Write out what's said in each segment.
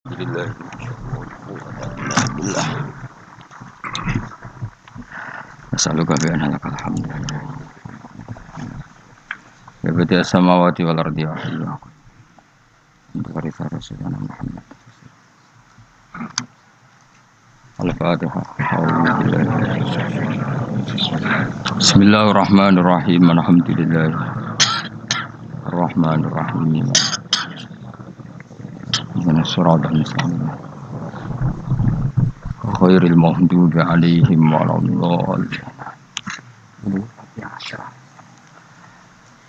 Alhamdulillah. Nasaluka bi anna lakal hamd. Ya badi as-samawati wal ardi wa hiya. Barika Rasulullah Muhammad. Al-Fatihah. Bismillahirrahmanirrahim. Alhamdulillah. Ar-Rahmanir-Rahim. Ihdinas siratal mustaqim. Khairil maghdubi 'alaihim waladdallin.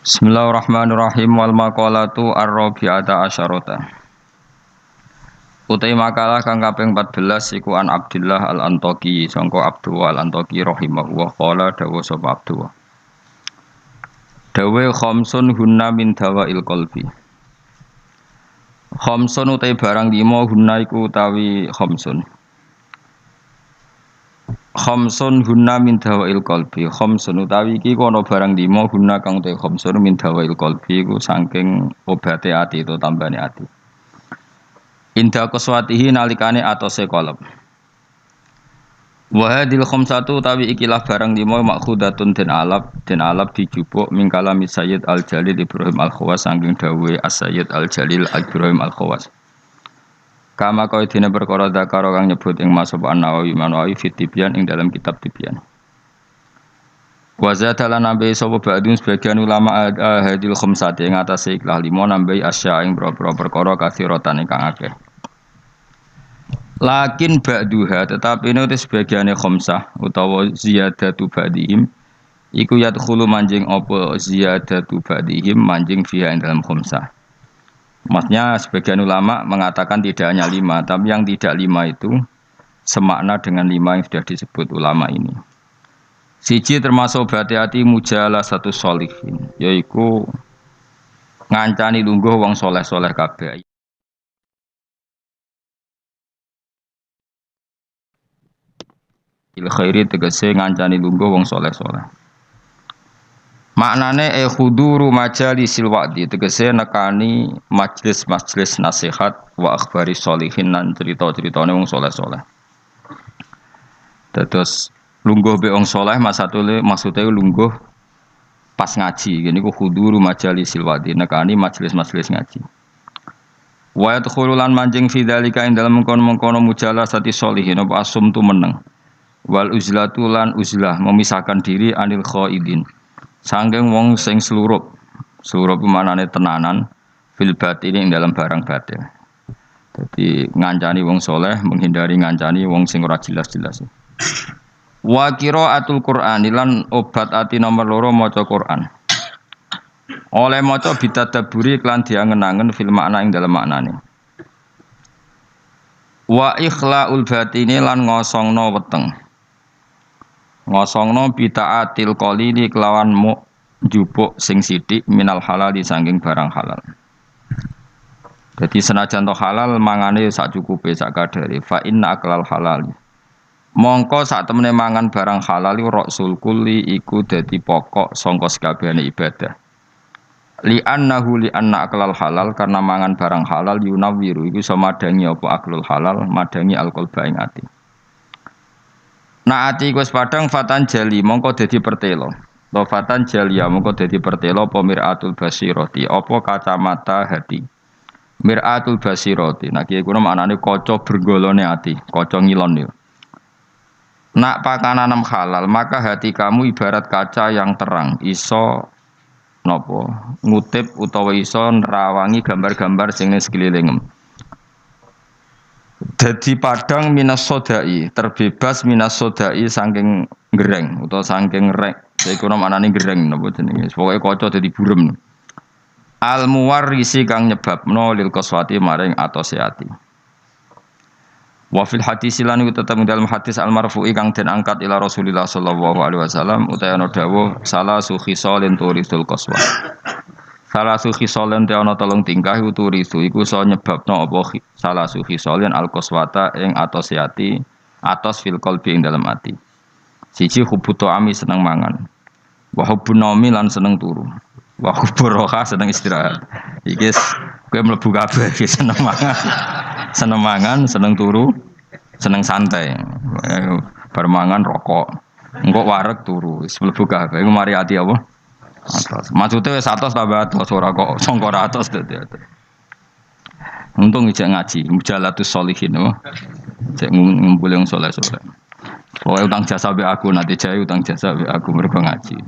Bismillahirrahmanirrahim. Wal maqalatu ar-rabi'ata asyarata. Utai makalah kang kaping 14 iku an Abdullah al-Antaqi sangka Abdullah al-Antaqi rahimahullah qala dawu sapa Abdullah. Dawe khamsun hunna min dawail qalbi. Khamsun utai barang 5 hunna iku utawi khamsun. Khamsun hunna min dawail qalbi. Khamsun utawi iki kono barang 5 hunna kang utai khamsun min dawail qalbi iku saking obate ati itu tambane ati. Indah kuswatihi nalikane atose kolom. Wa hadil khamsatu tawi ikilah barang 5 makhudatun den alap dijupuk mingkalami Sayyid Al-Jalil Ibrahim Al-Khawas saking dawuhe As-Sayyid Al-Jalil Ibrahim Al-Khawas. Kama kaya dene perkara zakaro kang nyebut ing Masab An-Nawawi Manawi fi Tibyan ing dalam kitab Tibyan. Wa zadalan nambe sapa ba'dun sebagian ulama hadil khamsati ing atase ikhlas 5 nambe asya ing boro-boro perkara kathiratan ingkang akeh. Lakin ba'duha tetapi ini sebagiane khamsah utawa ziyadatu ba'dihim iku yadkhulu manjing apa ziyadatu ba'dihim manjing fiha ing dalam khamsah. Maksudnya sebagian ulama mengatakan tidak hanya 5 tapi yang tidak 5 itu semakna dengan 5 yang sudah disebut ulama ini. Siji termasuk berhati-hati mujalah satu sholihin, yaitu ngancani lungguh wong soleh-soleh kabeh. Il khairi tegese ngancani lungguh wong soleh-soleh. Maknane khuduru majalisil wa'di tegese nekani majlis-majlis nasihat wa akhbari sholihin lan cerita-ceritane wong soleh-soleh. Terus lungguh be wong saleh maksudnya lungguh pas ngaji. Gini ku huduru majalisil wadi nekani majelis-majelis ngaji. Wa yadkhululan manjing fi dzalika ing dalem mengkono-mengkono mujalasati sholihin apa asum tu meneng. Wal uzlatu lan uzlah memisahkan diri anil khaidin. Sangking wong sing slurup. Slurup manane tenanan fil batin ing dalam barang batin. Jadi ngancani wong saleh menghindari ngancani wong sing ora jelas-jelas. Wa qiraatul Qur'an lan obat ati nomor 2 maca Qur'an. Oleh maca bitadabburi lan diangen-angen fil makna ing dalem maknane. Wa ikhlaul batini lan ngosongno weteng. Ngosongno bitaatil qalili kelawan njupuk sing sithik minal halal saking barang halal. Jadi senajan to halal mangane sak cukupe sak kadare fa inna aklal halal. Mongko sak temene mangan barang halal iku rasul kulli iku dadi pokok sangka sakabehane ibadah. Li anna aklal halal karena mangan barang halal yunawiru iku iso madangi apa aklul halal madangi alqalba ing ati. Nah ati iku wis padhang fatan jali mongko dadi pertelo. To fatan jalia mongko dadi pertelo apa miratul basirati apa kacamata hati. Miratul basirati. Nah iki kuwi maknane kaca bergolone ati, kaca ngilon yo. Nak pakananam halal maka hati kamu ibarat kaca yang terang iso nopo ngutip utawa iso nerawangi gambar-gambar sing ning sekelilingem. Dadi padang minas sodai terbebas minas sodai saking gereng utawa saking rek. Iku maknane gereng napa jenenge. Pokoke kaca dadi burem. Al muwarrisi kang nyebabno lil qaswati maring atose ati. Wa fil hadis lan iku tetep dalam hadis al marfu'i kang den angkat ila Rasulillah sallallahu alaihi wasallam utawa ana dawuh salasu khisalin turisul qaswa. Salasu khisalin te ana telung tingkah turisu iku iso nyebabno apa salasu khisalin al qaswata ing atose ati atos fil qalbi ing dalam ati. Siji hubutu ami seneng mangan. Wa hubbun naumi lan seneng turu. Wa hubbur roha seneng istirahat. Iki kowe mlebu kabeh seneng mangan. Seneng mangan, seneng turu, seneng santai. Bar mangan rokok. Engko wareg turu, wis mlebu kabeh. Iku mari ati apa? Atos. Maksudnya wis atos tambah atos ora kok sangka atos dadi atos. Untung ijek ngaji, mujalatus sholihin apa? Cek ngumpul yang soleh-soleh. Pokoke utang jasa be aku nanti jae utang jasa be aku mergo ngaji.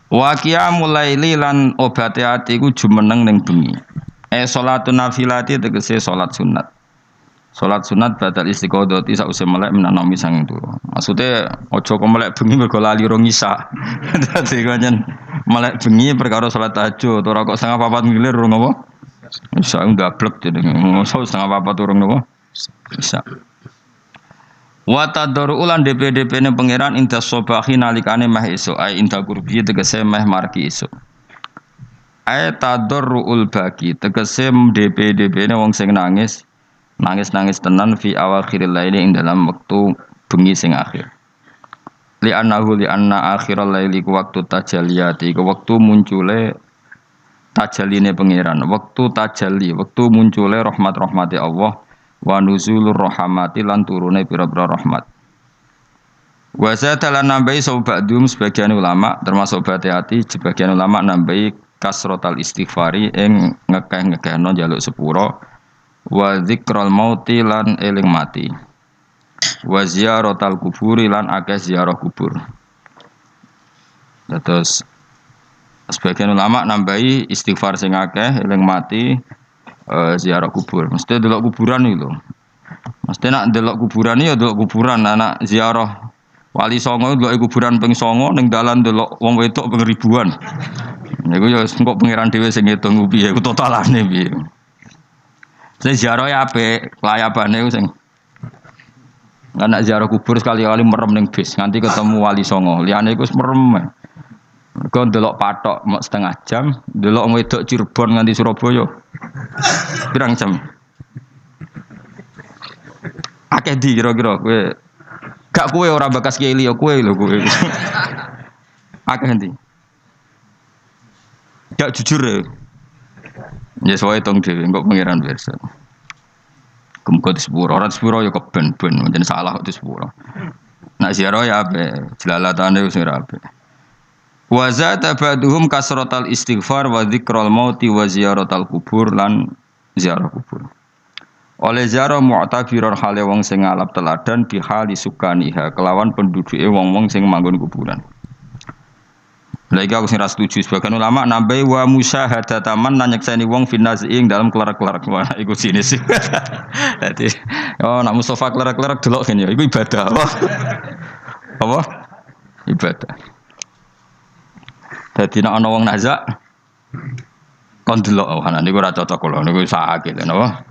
Wa qiyamul laili lan obate ati ku jumeneng ning bengi. Salatun nafilati tegese salat sunat. Salat sunat batal istiqodoti sause melek menanomi sang turu. Maksudnya aja kok melek bengi mergo lali rong isa. Dadi kanjen melek bengi perkara salat tahajud ora kok setengah papat ngilir rong apa? Isa ndablek jenenge. Mosok setengah papat urung napa? Isa. Wa tadru ulan DP ne pangeran inta sobahi nalikane mah esuk ai inta kurbi tegese meh marki esuk. Ai tadruul baki tegese DP ne wong sing nangis tenan fi awakhiril laili ing dalam waktu bengi sing akhir. Li anna akhiral laili ku waktu tajalliyati ku waktu muncule tajalline pangeran, waktu tajalli, waktu muncule rahmat-rahmati Allah wa nuzulur rahmati lan turune pira-pira rahmat. Wa zatalan nambahi sobadum sebagian ulama termasuk Batiati sebagian ulama nambahi kasrotal istighfari ing ngekeh-ngekehno njaluk sepuro wa dzikral mauti lan eling mati wa ziyaratal kuburi lan akeh ziarah kubur. Terus sebagian ulama nambahi istighfar sing akeh eling mati ziarah kubur. Mesti delok kuburan iki lho. Mesti nak delok kuburan ya delok kuburan anak ziarah Wali Songo delok kuburan ping 9 ning dalan delok wong wedok ping ribuan. Niku ya engko pangeran dhewe sing ngitung piye ku totalane piye. Saya ziarah ya apik, layapane ku sing anak ziarah kubur sekali-kali merem ning bis nganti ketemu Wali Songo. Liyane iku wis merem. Mergo ndelok patok mok setengah jam, ndelok wedok Cirebon nganti Surabaya. Pirang jam? Akeh di kira-kira kowe. Gak kowe ora bakas kiai liya kowe lho kowe. Akeh ndi? Gak jujur ya. Ya soalnya tong dhewe engko pangeran pirsa. Kemko di sepuro, orang sepuro ya keben-ben, macam salah di sepuro. Nak ziarah ya ape, jelalatane wis ora ape. Wa zata ba'duhum kasratal istighfar wa dzikrul mauti wa ziyaratal kubur lan ziarah kubur. Oleh ziarah mu'tabiron hale wong sing ngalap teladan bi hali sukaniha kelawan penduduke wong-wong sing manggon kuburan. Lagi aku sing ra setuju sebagian ulama nambahi wa musyahadataman lan nyekseni wong finnazi ing dalam klerak-klerak. Wah iku sinis. Dadi nak Mustafa klerak-klerak delok kene iku ibadah. Apa? Ibadah. Dadi nek ana wong nazak kon delok ana niku ora cocok kula niku sakit napa?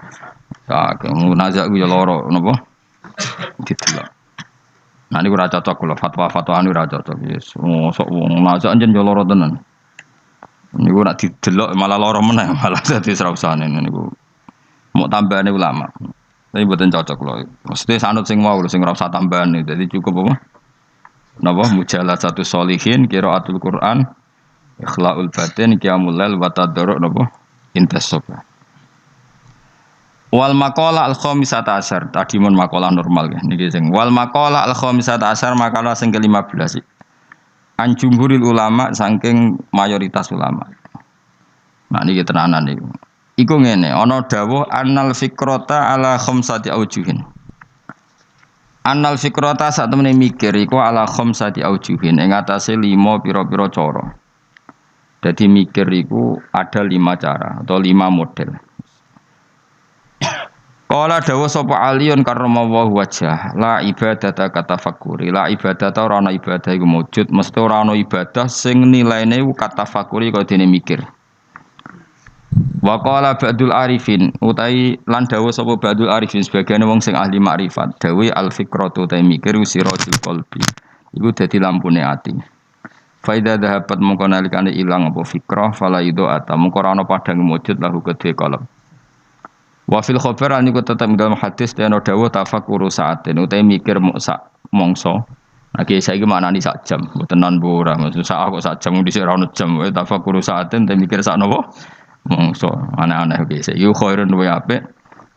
Sakit nazak ku ya lara napa? Didelok. Nah niku ora cocok kula fatwa-fatwa anu ora cocok yes. Sok wong nazak anjen yo lara tenan. Niku nek didelok malah lara meneh malah dadi srausane niku. Mau tambahane ulama. Tapi mboten cocok lho. Mesti sanut sing wau lho sing ora usah tambahane. Dadi cukup apa? Napa mujalah satu sholihin qiraatul Quran ikhlaul batin qiyamul lail wa tadarruk napa intasab. Wal maqala al khamisata asyar tadi mun maqala normal ya niki sing wal maqala al khamisata asyar maqala sing ke-15 an jumhuril ulama saking mayoritas ulama. Nah niki tenanan niku. Iku ngene ana dawuh annal fikrata ala khamsati aujuhin. Annal fikrata sak temene mikir iku ala khamsati aujuhin ing atase 5 pira-pira cara. Jadi mikir iku ada 5 cara atau 5 model. Qala dawa sapa aliyun karramallahu wajhah la ibadata katafakuri la ibadata ora ana ibadah iku wujud mesti ora ana ibadah sing nilaine katafakuri kaya dene mikir. Wa qala ba'dul arifin utai lan dawa sapa ba'dul arifin sebagian wong sing ahli makrifat dawe al fikratu ta mikir usiratul qalbi iku dadi lampune ati. Fa idza dhahabat mongko nalikane ilang apa fikrah fala ido ata mongko ora ana padang wujud lahu kedhe qalb. Wa fil khabar niku tetep dalam hadis dene dawuh tafakkur saaten utahe mikir sak mongso. Nggih saiki maknani sak jam, mboten nan ora. Maksud sak kok sak jam dhisik ora ono jam wae tafakkur saaten te mikir sak napa? Mongso. Aneh-aneh iki. Saiki khairun wa apik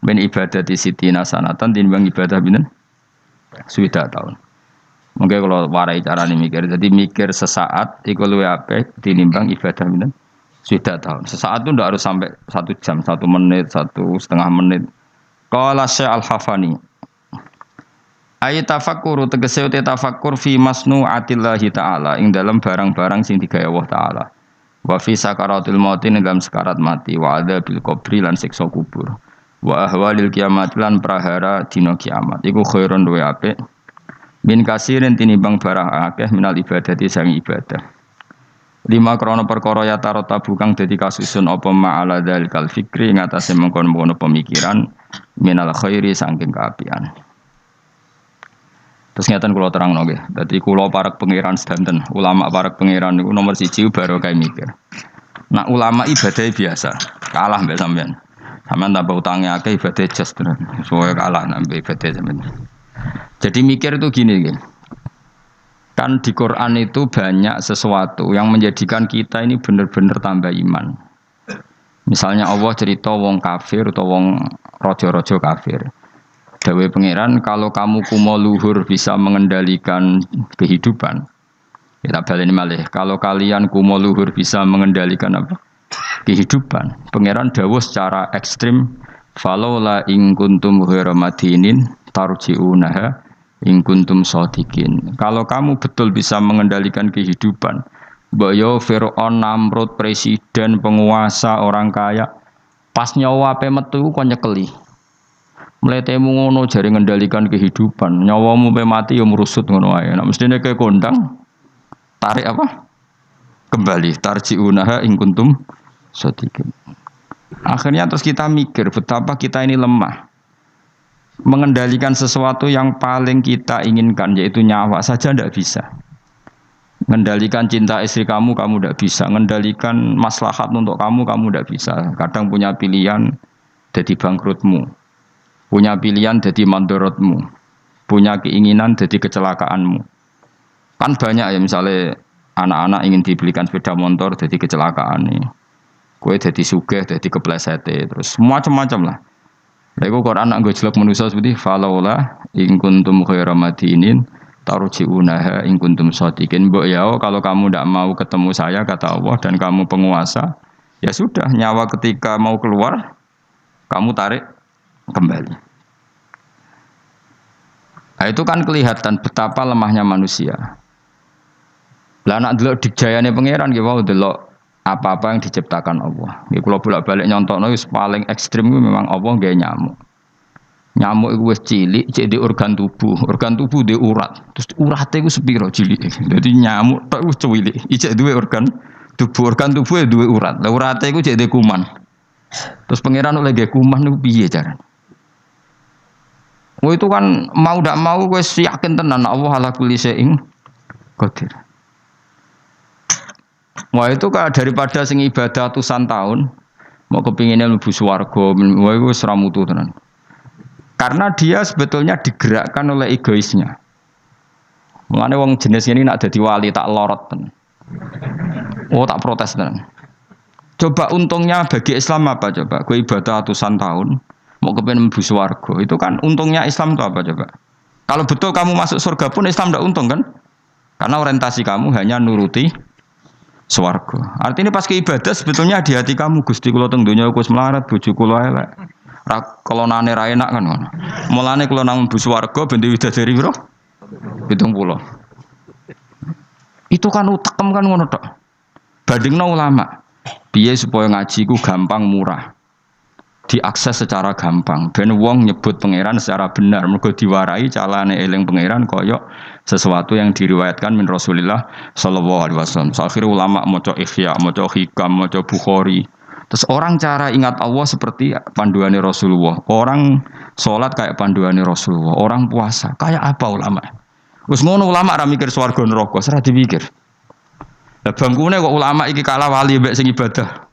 Ben ibadati sitina sanatan tinimbang ibadah pinten? Swidak tahun. Mungkin kalau warai carane mikir, jadi mikir sesaat iku luwih apik tinimbang ibadah pinten? Swidak tahun. Sesaat itu ndak harus sampai 1 jam, 1 menit, 1,5 menit. Qala Syekh Al-Hafani. Ayat tafakkuru tegese uti tafakkur fi masnu'atillahi ta'ala ing dalam barang-barang sing digawe Allah taala. Wa fi sakaratil maut ing dalam sekarat mati wa adzabil qabri lan siksa kubur. Wa ahwalil kiamat lan prahara dina kiamat. Iku khairun wa apik min kasirin tinimbang barang akeh minal ibadati sang ibadah. Lima krono perkara ya tarota bukang dadi kasusun apa ma'ala dzalikal fikri ing atase mengkon-mengkon pemikiran minal khairi saking kaapian. Terus ngeten kula terangno nggih. Dadi kula para pangeran sedanten, ulama para pangeran niku nomor 1 baru kae mikir. Nah ulama ibadah biasa, kalah mbek sampean. Sampean tambah utange akeh ibadah jas terus. Soale kalah nambah ibadah sampean. Jadi mikir itu gini nggih. Kan di Quran itu banyak sesuatu yang menjadikan kita ini benar-benar tambah iman. Misalnya Allah cerita wong kafir atau wong raja-raja kafir. Dawe pangeran, kalau kamu kumo luhur bisa mengendalikan kehidupan. Kita baleni malih. Kalau kalian kumo luhur bisa mengendalikan apa? Kehidupan. Pangeran dawuh secara ekstrim, falaula in kuntum ghairu madinin tarji'unaha in kuntum shadiqin. Kalau kamu betul bisa mengendalikan kehidupan, mbok yo Firaun, Namrud, presiden, penguasa, orang kaya, pas nyawa ape metu kok nyekeli. Mletemu ngono jare ngendalikan kehidupan. Nyawamu pe mati ya merusut ngono ae. Nek mestine ke kondang tarik apa? Kembali tarjiunaha in kuntum shadiqin. Akhirnya terus kita mikir betapa kita ini lemah. Mengendalikan sesuatu yang paling kita inginkan yaitu nyawa saja tidak bisa. Mengendalikan cinta istri kamu tidak bisa. Mengendalikan maslahat untuk kamu tidak bisa. Kadang punya pilihan jadi bangkrutmu. Punya pilihan jadi mandorotmu, punya keinginan jadi kecelakaanmu. Kan banyak ya misalnya anak-anak ingin dibelikan sepeda motor jadi kecelakaan nih. Kue jadi sugih, jadi kepleset terus macam-macam lah. Lalu Quran nak jelek manusia seperti falaula in kuntum khairu madinin tarji'unaha in kuntum shadiqin. Mbok ya kalau kamu tidak mau ketemu saya kata Allah dan kamu penguasa, ya sudah nyawa ketika mau keluar kamu tarik kembali. Nah, itu kan kelihatan betapa lemahnya manusia. Lah nak delok dijayane pangeran nggih wae delok apa-apa yang diciptakan Allah. Nggih kula bolak-balik nyontokno wis paling ekstrem kuwi memang Allah nggawe nyamuk. Nyamuk iku wis cilik cek di organ tubuh. Organ tubuh di urat. Terus urate iku sepiro cilike. Dadi nyamuk tok wis cilik. Ijek duwe organ tubuh. Organ tubuh duwe urat. Lah urate iku cek di kuman. Terus pangeran oleh nggih kuman niku piye carane? Oh itu kan mau tidak mau gue yakin tenan Allah ala kulli syai'in qadir. Wah itu kan daripada sing ibadah ratusan tahun mau kepinginnya mlebu swarga, wah itu seramutu tenan. Karena dia sebetulnya digerakkan oleh egoisnya. Mulane wong jenis ini nak dadi wali tak lorot tenan. Oh tak protes tenan. Coba untungnya bagi Islam apa coba? Gue ibadah ratusan tahun mau kepengen mlebu swarga. Itu kan untungnya Islam itu apa coba? Kalau betul kamu masuk surga pun Islam tidak untung kan? Karena orientasi kamu hanya nuruti swarga. Artinya pas ke ibadah sebetulnya di hati kamu Gusti kula teng donya wis melarat, bojo kula elek. Ra kelonane ra enak kan ngono. Mulane kula nang mlebu swarga ben widadari piro? 70. Itu kan utekem kan ngono tok. Bandingno ulama. Piye supaya ngaji ku gampang murah. Diakses secara gampang. Ben wong nyebut pangeran secara benar. Mergo diwarai calane eling pangeran koyok sesuatu yang diriwayatkan min Rasulillah sallallahu alaihi wasallam. Akhirnya ulama maca Ihya, maca Hikam, maca Bukhari. Terus orang cara ingat Allah seperti panduannya Rasulullah. Orang sholat kayak panduannya Rasulullah. Orang puasa kayak apa ulama? Wis ngono ulama ra mikir swarga neraka, ora dipikir. Lah bangkune kok ulama iki kalah wali mbek sing ibadah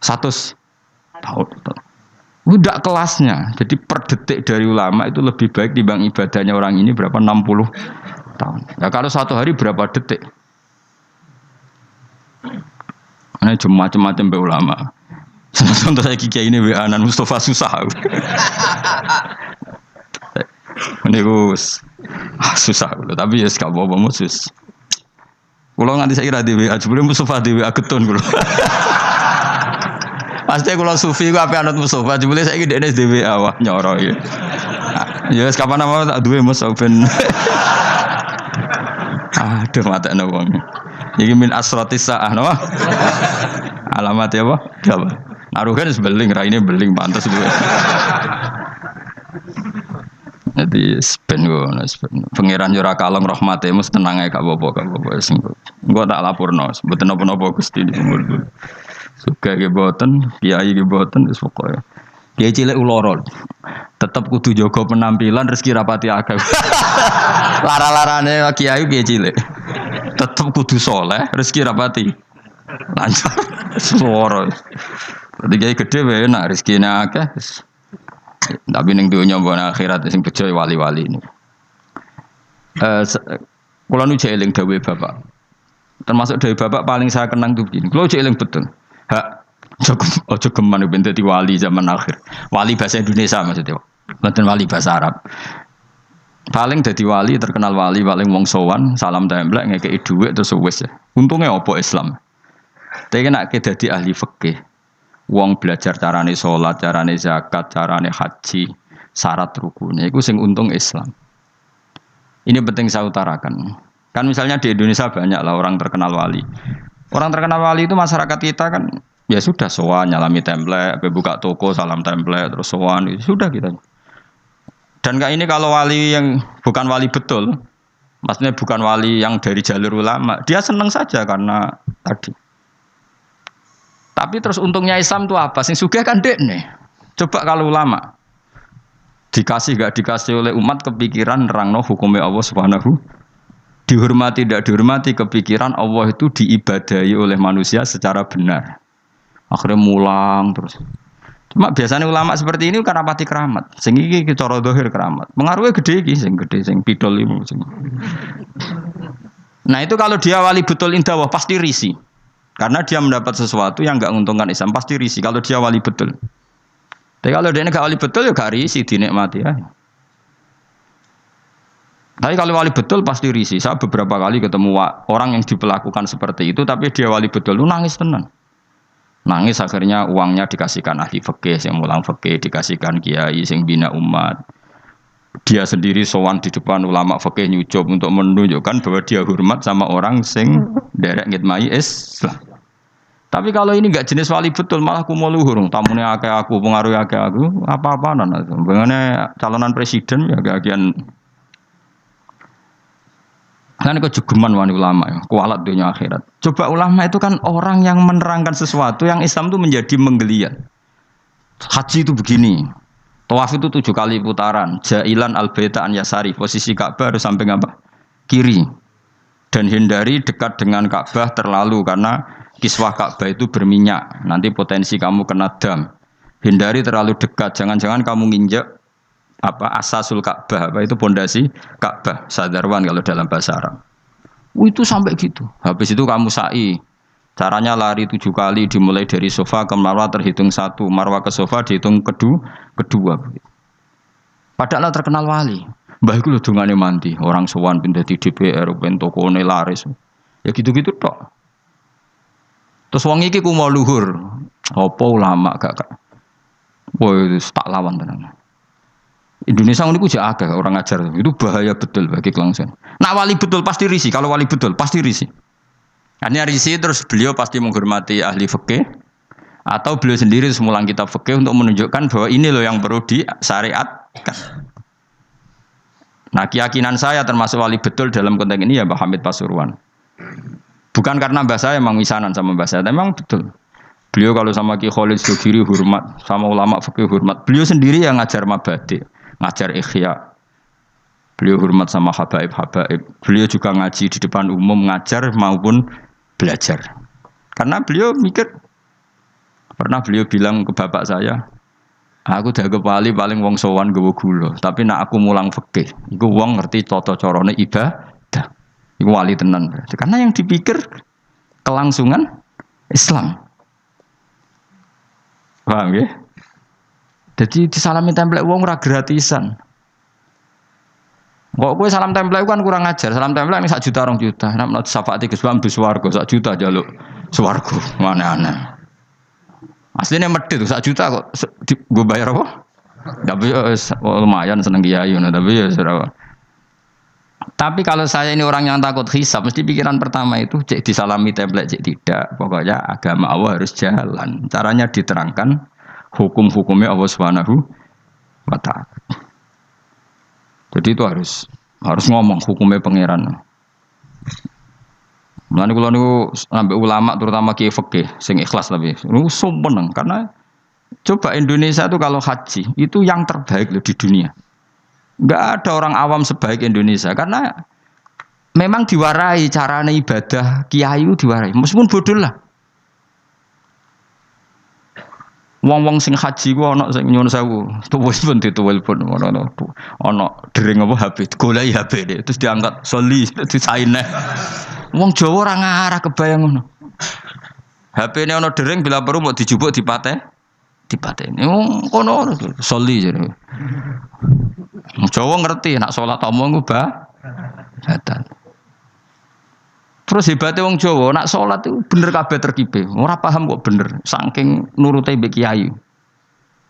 100 tahun. Udah kelasnya. Jadi per detik dari ulama itu lebih baik dibanding ibadahnya orang ini berapa 60 tahun. Ya kalau satu hari berapa detik? Ini macam-macam be ulama. Contoh saya kiai ini WA-an Mustafa susah. Ini gus susah, tapi ya gak apa-apa musus. Kalau nganti saya kira di WA, sebelum Mustafa di WA ketun kalau. Pasti kalau sufi gue apa anut Mustafa, sebelum saya kira di WA wah nyoro ya. Ya kapan nama tak dua Mustafa. Aduh mata nawang. Iki min asratis saah no. Alamat ya apa? Apa? Naruhkan sebeling, raine beling pantas dulu. Jadi spen gue, pangeran jura kalong rahmate mus tenang aja kak bobo sing. Gue tak lapurno, betul nopo gusti di sumur dulu. Suka geboten, kiai geboten, pokoknya. Kiai cilik ulorol, tetap kudu jogo penampilan rezeki rapati akeh. Lara-larane kiai kiai cilik, tetap kudu soleh rezeki rapati lancar. Suara. Berarti kiai gede wae nak rezekine akeh. Tapi ning donya mbon akhirat sing bejo wali-wali ini. Kula nu jeling dawuh Bapak. Termasuk dawuh Bapak paling saya kenang tuh begini. Kula jeling betul. Hak ojo geman ben dadi wali zaman akhir. Wali bahasa Indonesia maksudnya. Bukan wali bahasa Arab. Paling dadi wali terkenal wali paling wong sowan, salam templek ngekeki dhuwit terus wis. Untunge apa Islam? Tapi nek dadi ahli fikih. Wong belajar carane sholat, carane zakat, carane haji, syarat rukunnya. Itu sing untung Islam. Ini penting saya utarakan. Kan misalnya di Indonesia banyak lah orang terkenal wali. Orang terkenal wali itu masyarakat kita kan ya sudah sowan nyalami template, buka toko salam template terus sowan sudah kita. Dan ini kalau wali yang bukan wali betul, maksudnya bukan wali yang dari jalur ulama, dia senang saja karena tadi. Tapi terus untungnya Islam itu apa? Sing sugih kan dekne. Coba kalau ulama dikasih gak dikasih oleh umat kepikiran nerangno hukumnya Allah Subhanahu, dihormati tidak dihormati kepikiran Allah itu diibadahi oleh manusia secara benar. Akhirnya mulang terus. Cuma biasanya ulama seperti ini karena pati keramat. Sing iki cara zahir keramat. Pengaruhnya gede iki sing gede sing pidol iku sing. Nah, itu kalau dia wali betul indah pasti risih. Karena dia mendapat sesuatu yang enggak menguntungkan Islam, pasti risih kalau dia wali betul. Tapi kalau dia enggak wali betul ya gak risih, dinikmati ya. Tapi kalau wali betul pasti risih. Saya beberapa kali ketemu orang yang diperlakukan seperti itu, tapi dia wali betul, lu nangis tenan. Nangis akhirnya uangnya dikasihkan ahli fikih, yang mulang fikih, dikasihkan kiai, yang bina umat. Dia sendiri sowan di depan ulama fikih nyucup untuk menunjukkan bahwa dia hormat sama orang sing derek ngitmai Islam. Tapi kalau ini enggak jenis wali betul, malah kumuluhur, tamune akeh aku, pengaruh akeh aku, apa-apaan itu. Bagaimana calonan presiden ya kagian. Kan kejugeman wani ulama ya, kualat dunia akhirat. Coba ulama itu kan orang yang menerangkan sesuatu yang Islam itu menjadi menggeliat. Haji itu begini. Tawaf itu 7 kali putaran. Jailan al-baita an yasari, posisi Ka'bah harus sampai apa? Kiri. Dan hindari dekat dengan Ka'bah terlalu karena kiswah Ka'bah itu berminyak. Nanti potensi kamu kena dam. Hindari terlalu dekat. Jangan-jangan kamu nginjek asasul Ka'bah, itu pondasi Ka'bah. Sadarwan kalau dalam bahasa Arab. Itu sampai gitu. Habis itu kamu sa'i. Caranya lari 7 kali dimulai dari sofa ke marwah terhitung 1, marwah ke sofa dihitung kedua. Padahal terkenal wali. Mbah iku lho dongane mandi, orang sowan pindah di DPR, ben tokone laris. Ya gitu-gitu tok. Terus wong iki ku mau luhur. Apa ulama gak. Woi, tak lawan tenan. Indonesia niku jek akeh orang ngajar. Itu bahaya betul bagi kelangsungan. Nak wali betul pasti risih, kalau wali betul pasti risih. Artinya risih terus beliau pasti menghormati ahli fikih atau beliau sendiri semulang kitab fikih untuk menunjukkan bahwa ini loh yang perlu disyariatkan. Nah, keyakinan saya termasuk wali betul dalam konteks ini ya Mbah Hamid Pasuruan. Bukan karena mbah saya memang misanan sama mbah saya, memang betul. Beliau kalau sama Ki Khalid Sugiri hormat, sama ulama fikih hormat. Beliau sendiri yang ngajar mabadi, ngajar ikhya. Beliau hormat sama habaib-habaib. Beliau juga ngaji di depan umum, ngajar maupun belajar. Karena beliau mikir, pernah beliau bilang ke bapak saya, aku dagang wali paling wong sowan nggawa gula, tapi nak aku mulang fikih, iku wong ngerti tata carane ibadah. Iku wali tenan berarti. Karena yang dipikir kelangsungan Islam. Paham ya? Jadi disalami template wong ora gratisan. Kok kowe salam template kan kurang ajar. Salam template sak juta 2 juta. Nek menawa syafaati Gus Bam bis swarga sak juta njaluk swarga. Aneh-aneh. Aslinya medhit sak juta kok gue bayar apa? Tapi lumayan seneng kiai tapi ya serawa. Tapi kalau saya ini orang yang takut hisab, mesti pikiran pertama itu cek disalami template cek tidak. Pokoknya agama Allah harus jalan. Caranya diterangkan hukum-hukumnya Allah Subhanahu wa taala. Jadi itu harus ngomong hukumnya pangeran. Mulane kula niku ambek ulama terutama kiai fikih sing ikhlas tapi niku seneng karena coba Indonesia itu kalau haji itu yang terbaik loh di dunia. Enggak ada orang awam sebaik Indonesia karena memang diwarai carane ibadah kiai itu diwarai meskipun bodoh lah. Wong-wong sing haji ku ana sing nyuwun sewu, tuwis pun dituwilpun ana dering apa HP, goleki HP terus diangkat soli disaine. Wong Jawa ora ngarah kebayang ngono. HP-ne ana dering bila perlu mau dijupuk dipateni. Wong kono soli jare. Wong Jawa ngerti nek salat omong ku batal. Terus hebatnya wong Jawa, nak sholat itu bener kabeh terkipe. Ora paham kok bener, saking nurute mbek kiai.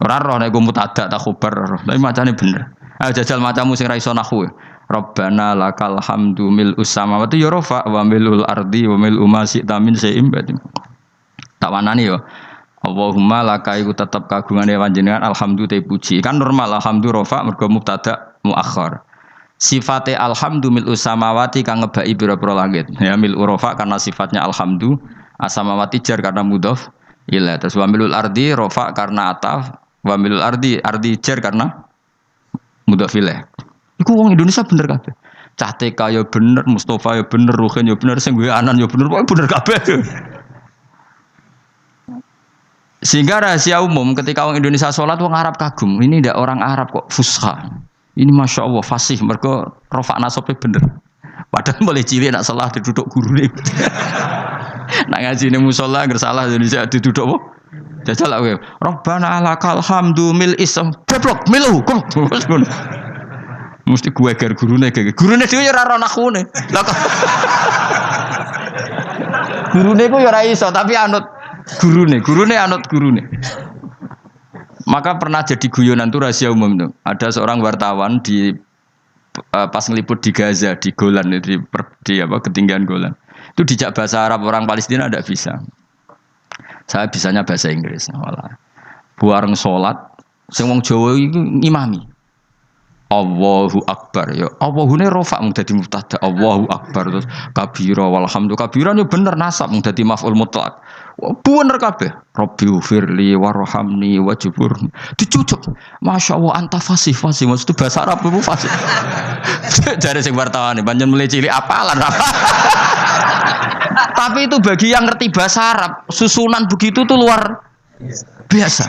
Ora roh nek mutadak tak khobar, tapi macane bener. Ayo jajal macamu sing ra iso nahwu. Rabbana lakal hamdu mil samawati ya rafa wa milul ardi wa mil ma syi'ta min syai'in ba'd. Tak wanani yo. Allahumma laka iku tetep kagungane panjenengan alhamdulillah puji. Kan normal alhamdulillah rafa mergo mubtada muakhar. Sifate alhamdu mil samawati kang ngebaki pira-pira langit. Ya mil urafa karena sifatnya alhamdu, asamawati jar karena mudhof ila. Terus wa milul ardi rafa karena ataf, wa milul ardi jar karena mudhof ilaih. Iku wong Indonesia bener kabeh. Cah TK ya bener, Mustafa ya bener, Ruhin ya bener, sing duwe anan ya bener, pokoke bener kabeh. Sehingga rahasia umum ketika orang Indonesia sholat wong Arab kagum. Ini ndak orang Arab kok fusha. Ini masya Allah fasih, mereka rofak nasabnya bener. Padahal boleh cilik nak salah diduduk guru nih. Nak ngaji nih musola ngersalah Indonesia diduduk apa? Jajal lah gue. Rabbana lakal hamdu mil isam goblok milu kok. Mesti gue ger gurune dia ya ora nakune. Lah kok. Gurune ku ya ora iso tapi anut gurune anut gurune. Maka pernah jadi guyonan itu rahasia umum tuh. Ada seorang wartawan di pas ngeliput di Gaza di Golan di ketinggian Golan. Itu dijak bahasa Arab orang Palestina tidak bisa. Saya bisanya bahasa Inggris. Malah buareng sholat, sing wong Jawa itu ngimami. Allahu Akbar ya. Allahune rofa mung dadi mubtada. Allahu Akbar terus kabira walhamdulillah. Kabira yo bener nasab mung dadi maf'ul mutlaq. Bener kabeh. Rabbighfirli warhamni wajburni. Dicucuk. Masyaallah anta fasih maksud bahasa Arab itu fasih. Jare sing wartawan panjen mulai cilik apalan apa. Tapi itu bagi yang ngerti bahasa Arab, susunan begitu tuh luar biasa.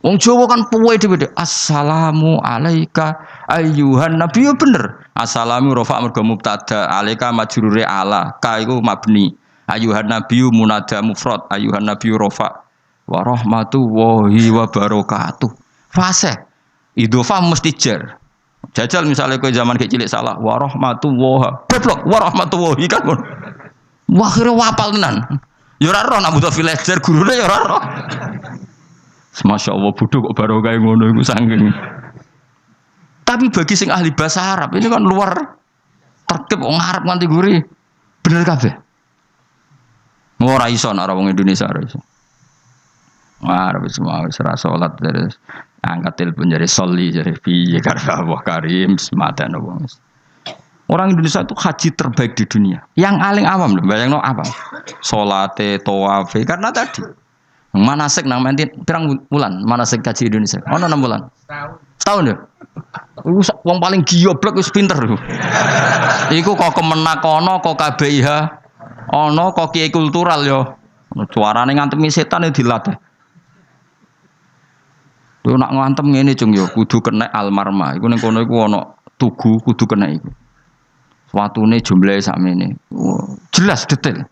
Wong Jawa kan puwe dhewe. Assalamu alayka ayyuhan nabi bener. Assalamu rafa mergo mubtada, alayka majrure ala, ka iku mabni. Ayyuhan nabiyyu munada mufrad, ayyuhan nabiyyu rafa wa rahmatullahi wa barakatuh. Fase idhofah mesti jar. Jajal misalnya kowe zaman kecil salah wa rahmatullahi goblok wa rahmatullahi kan. Wah kira wapal tenan. Ya ora roh nak butuh villager gurune ya ora roh. Masya Allah bodoh kok baru kayak ngono iku saking. Tapi bagi sing ahli bahasa Arab ini kan luar tertib wong Arab nganti gurih. Bener kabeh. Ora iso nek wong Indonesia ora iso. Arab semua wis ora salat terus angkat telepon jadi soli jadi piye karo Allah Karim sematan wong. Orang Indonesia itu haji terbaik di dunia. Yang paling awam lho, bayangno apa? Salate, tawafe karena tadi manasik nang menti pirang bulan manasik kaji Indonesia. Ono 6 bulan. Setahun ya. Iku wong paling gioblok wis pinter lho. Iku kok kemenak ono kok KBIH ono kok kiai kultural yo. Suarane ngantemi setan e dilatih. Lho nak ngantem ngene cung yo kudu kena almarma. Iku ning kono iku ono tugu kudu kena iku. Watune jumlahe sakmene. Jelas detail.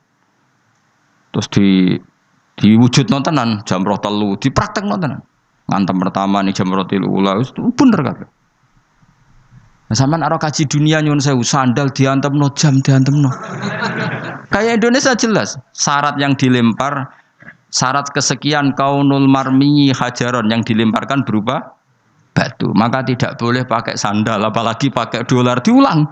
Terus Diwujudno tenan jamroh telu, dipraktekno tenan. Ngantem pertama nih jamroh telu ula wis bener kabeh. Nah, sampean ora kaji dunia nyun sewu sandal diantemno jam diantemno. Kayak Indonesia jelas syarat yang dilempar syarat kesekian kaunul marmi hajaron yang dilemparkan berupa batu. Maka tidak boleh pakai sandal apalagi pakai dolar diulang.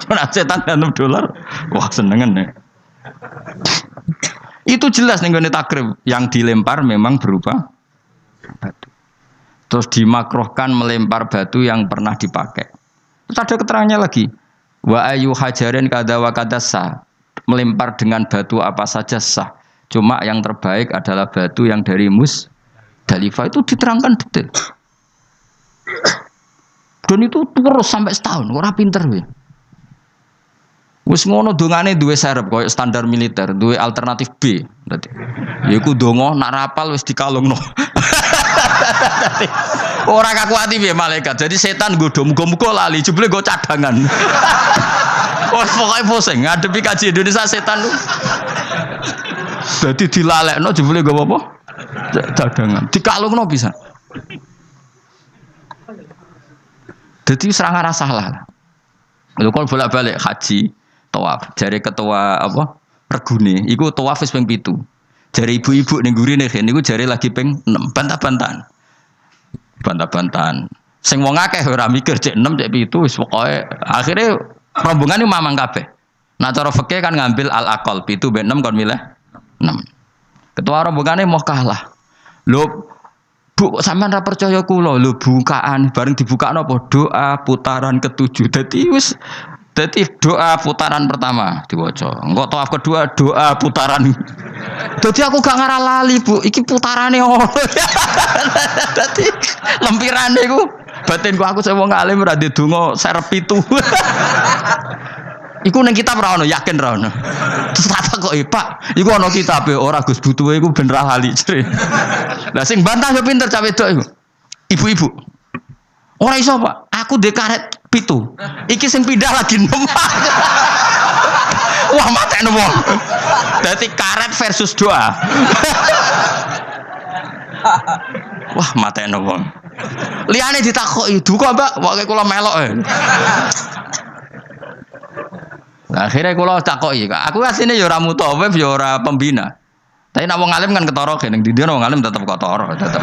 Cuma setan dalam dolar. Wah senengan ya. Itu jelas nih gue takrib yang dilempar memang berupa batu. Terus dimakrohkan melempar batu yang pernah dipakai. Terus ada keterangannya lagi. Wa ayu hajarin kada wa kada sah. Melempar dengan batu apa saja sah. Cuma yang terbaik adalah batu yang dari Musdalifah itu diterangkan detail. Dan itu terus sampai setahun. Orang pinter weh. Wis ngono dongane duwe serep koyo standar militer, duwe alternatif B. Dadi yaiku donga nak rapal wis dikalungno. Ora kakuati piye malaikat. Jadi setan nggodho muga-muga lali jebule nggo cadangan. Wes pokoke pusing ngadepi kaji Indonesia setan. Dadi dilalekno jebule nggo apa? Cadangan. Dikalungno pisan. Dadi serang ora salah. Lho kok bolak-balik haji tawaf, jari ketua apa regune, iku tawaf wis ping 7. Jari ibu-ibu ning gurine niku jari lagi ping 6, bantah-bantahan. Bantah-bantahan. Sing wong akeh ora mikir cek 6 cek 7 wis pokoke akhire rombongan iku mamang kabeh. Nah cara fikih kan ngambil al-aqal 7 ben 6 kon milih 6. Ketua rombongane mau kalah. Lho Bu, sampean ra percaya kula lho bukaan bareng dibukakno apa doa putaran ke-7. Dadi doa putaran pertama diwaca. Engko tawaf kedua doa putaran. Dadi aku gak ngarah lali, Bu. Iki putarane ono. Dadi lempirane iku batinku aku sing wong alim ora ndedonga serep 7. Iku ning kitab ora ono, yakin ora ono. Terus kata kok Pak, iku ono kitabe ora Gus butuhe iku ben ra lali jere. Lah sing bantah yo pinter cah wedok iku. Ibu-ibu. Ora iso, Pak. Aku ndek karet 7. Iki sing pindah lagi 6. Wah, matekno wong. Dadi karet versus doa. Wah, matekno wong. Liyane ditakoki, "Duka, Mbak, wae kula melok." Nah, akhirnya kula takoki, aku asline ya ora mutawif ya ora pembina. Tapi nek wong alim kan ketara kene, ndi wong alim tetep ketara, tetep.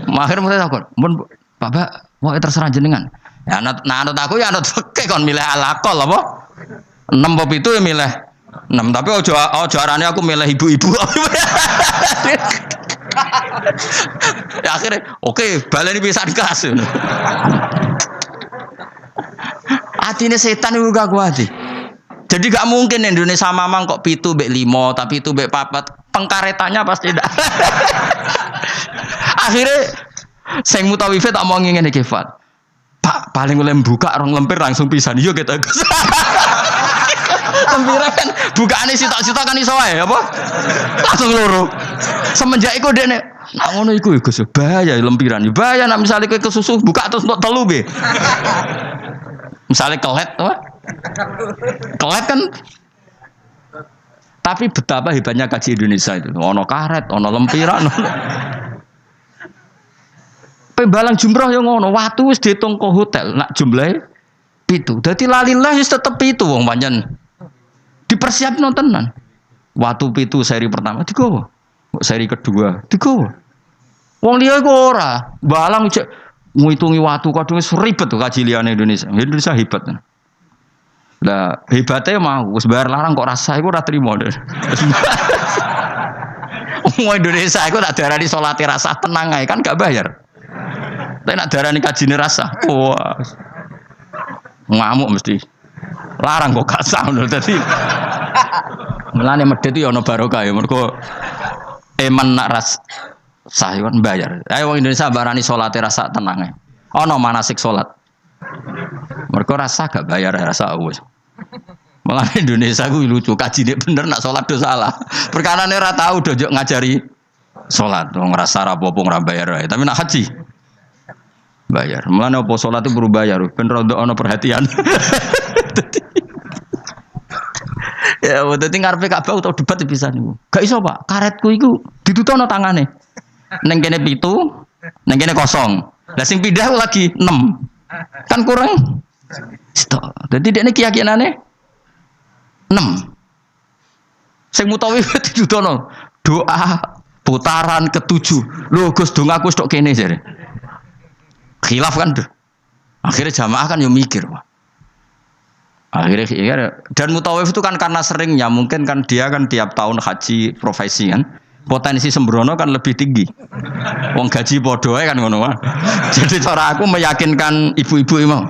Akhirnya mulai takon, "Mun Pak, wae terserah jenengan." Ya anut aku ya anut fikih kon milih alaqal apa? 6 apa 7 ya milih 6, tapi aja arane aku milih ibu-ibu. Ya akhirnya oke, baleni pisan kas. Atine setan iku gak kuat. Jadi gak mungkin Indonesia mamang kok 7 mbek 5, tapi 7 mbek 4. Pengkaretannya pasti ndak. Akhirnya sing mutawife tak mau ngene iki, Fat. Pak, paling oleh buka rong lempir langsung pisan. Yo kita Gus. Lempiran kan bukaane sitok-sitok kan iso wae apa? Langsung loro. Semenjak iku dekne nak ngono iku Gus bahaya lempiran. Bahaya nek misale kowe kesusu buka terus untuk telu be. Misale kelet apa? Kelet kan. Tapi betapa hebatnya kaji Indonesia itu. Ono karet, ono lempiran. Pembalang jumroh yang ngono, waktu wis diitung ke hotel, nak jumlahe 7. Dadi lalilah wis tetep 7 wong pancen. Dipersiapno tenan. Waktu 7 seri pertama digowo. Seri kedua digowo. Wong liya iku ora, balang cek ngitungi waktu kadung wis ribet tuh kaji liyane Indonesia. Indonesia hebat. Lah hebatnya mau wis bayar larang kok rasa iku ora trimo. Wong Indonesia iku tak darani salate rasa tenang ae kan gak bayar. Tapi nak darani kajine rasa, wah ngamuk mesti. Larang kok gak sah lho dadi. Mulane medhit yo ana barokah ya mergo eman nak ras sah yo bayar. Ayo wong Indonesia barani salate rasa tenang ae. Ana manasik salat. Mergo rasa gak bayar rasa wis. Mulane Indonesia ku lucu kajine bener nak salat do salah. Perkarane ora tau do ngajari salat, wong rasa ra apa-apa ora bayar wae. Tapi nak haji bayar. Mulane apa salat itu perlu bayar, ben rondo ana perhatian. Ya Ya, dadi ngarepe Ka'bah utawa debat bisa niku. Gak iso, Pak. Karetku iku ditutono tangane. Neng kene 7, neng kene 0. Lah sing pindah lagi 6. Kan kurang. Stok. Dadi dekne keyakinane 6. Sing mutawi ditutono doa putaran ke-7. Lho Gus dongaku stok kene jare. Khilaf kan. Akhirnya jamaah kan yo mikir, Pak. Akhirnya dan mutawif itu kan karena seringnya mungkin kan dia kan tiap tahun haji profesi kan potensi sembrono kan lebih tinggi. Wong gaji podo kan ngono wae. Jadi cara aku meyakinkan ibu-ibu mau.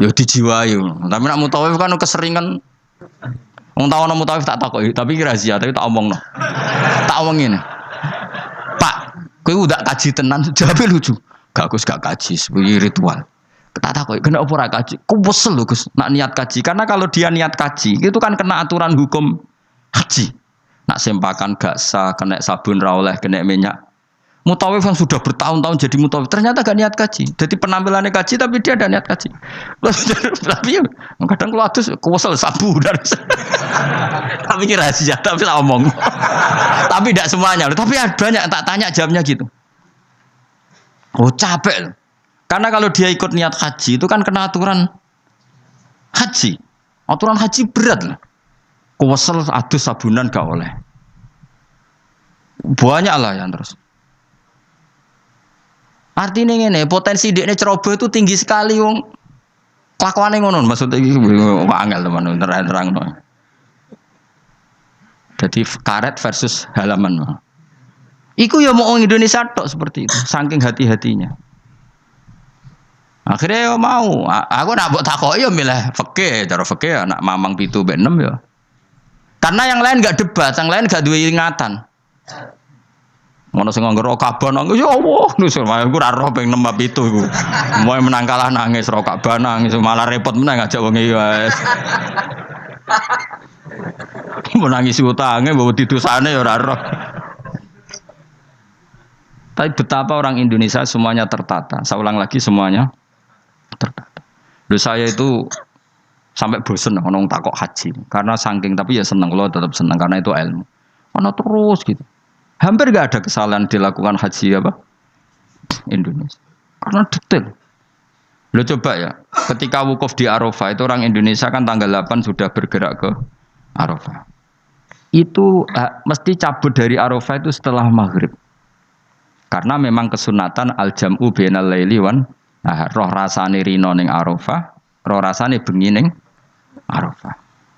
Yo dijiwai. Tapi nek mutawif kan keseringan wong tau ana mutawif tak takoki tapi rahasia tapi tak omongno. Tak omongin. Pak, kowe udah kaji tenan jawab lucu. Gak Gus gak kaji, sebagai ritual. Tak kok kena apa ora kaji? Ku wesel lho Gus, nak niat kaji. Karena kalau dia niat kaji, itu kan kena aturan hukum haji. Nak sempakan gak sah, kena sabun ra oleh, kena minyak. Mutawif yang sudah bertahun-tahun jadi mutawif, ternyata gak niat kaji. Jadi penampilannya kaji tapi dia ada niat kaji. Tapi kadang kalau adus kuwesel sabu dari tapi kira rahasia, tapi tak omong. Tapi tidak semuanya, tapi banyak tak tanya jawabnya gitu. Oh capek loh. Karena kalau dia ikut niat haji itu kan kena aturan haji. Aturan haji berat lah. Kuwesel adus sabunan gak oleh. Banyak lah yang terus. Artinya ngene, potensi dekne ceroboh itu tinggi sekali wong. Kelakuane ngono maksudnya iki angel teman terang-terang. Jadi karet versus halaman. Iku ya mau orang Indonesia tok seperti itu, saking hati-hatinya. Akhirnya ya mau, aku nak buat takoi ya milih fikih, cara fikih nak mamang 7 mbek 6 ya. Karena yang lain enggak debat, yang lain enggak duwe ingatan. Ngono sing nganggo Ka'bah nangis ya Allah, nus aku ora roh ping 6 mbek 7 iku. Moe menang kalah nangis ro Ka'bah nangis malah repot menang ngajak wong iki wis. Mau nangis utange mbok ditusane ya ora roh. Tapi betapa orang Indonesia semuanya tertata. Saya ulang lagi semuanya tertata. Loh saya itu sampai bosen ngomong takok haji. Karena saking tapi ya seneng loh tetap seneng karena itu ilmu. Ono terus gitu. Hampir gak ada kesalahan dilakukan haji apa? Indonesia. Karena detail. Lo coba ya, ketika wukuf di Arafah itu orang Indonesia kan tanggal 8 sudah bergerak ke Arafah. Itu mesti cabut dari Arafah itu setelah maghrib. Karena memang kesunatan al-jam'u bainal laili wan roh rasane rino ning Arafah, roh rasane bengi ning Arafah.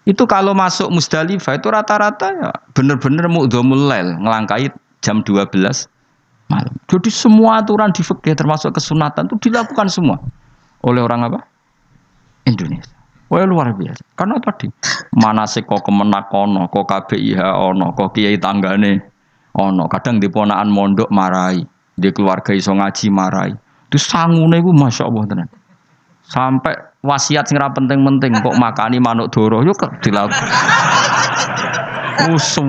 Itu kalau masuk Musdalifah itu rata-rata ya bener-bener mu'dhamul lail, ngelangkai jam 12 malam. Jadi semua aturan di fikih termasuk kesunatan itu dilakukan semua oleh orang apa? Indonesia. Wah luar biasa. Karena tadi manasik kok kemenak ono, kok KBIH ono, kok kiai tanggane ono, kadang di ponakan mondok marai, di keluarga iso ngaji marai. Itu sangune iku masyaallah tenan. Sampai wasiat sing ra penting-penting kok makani manuk doro yo dilakukan.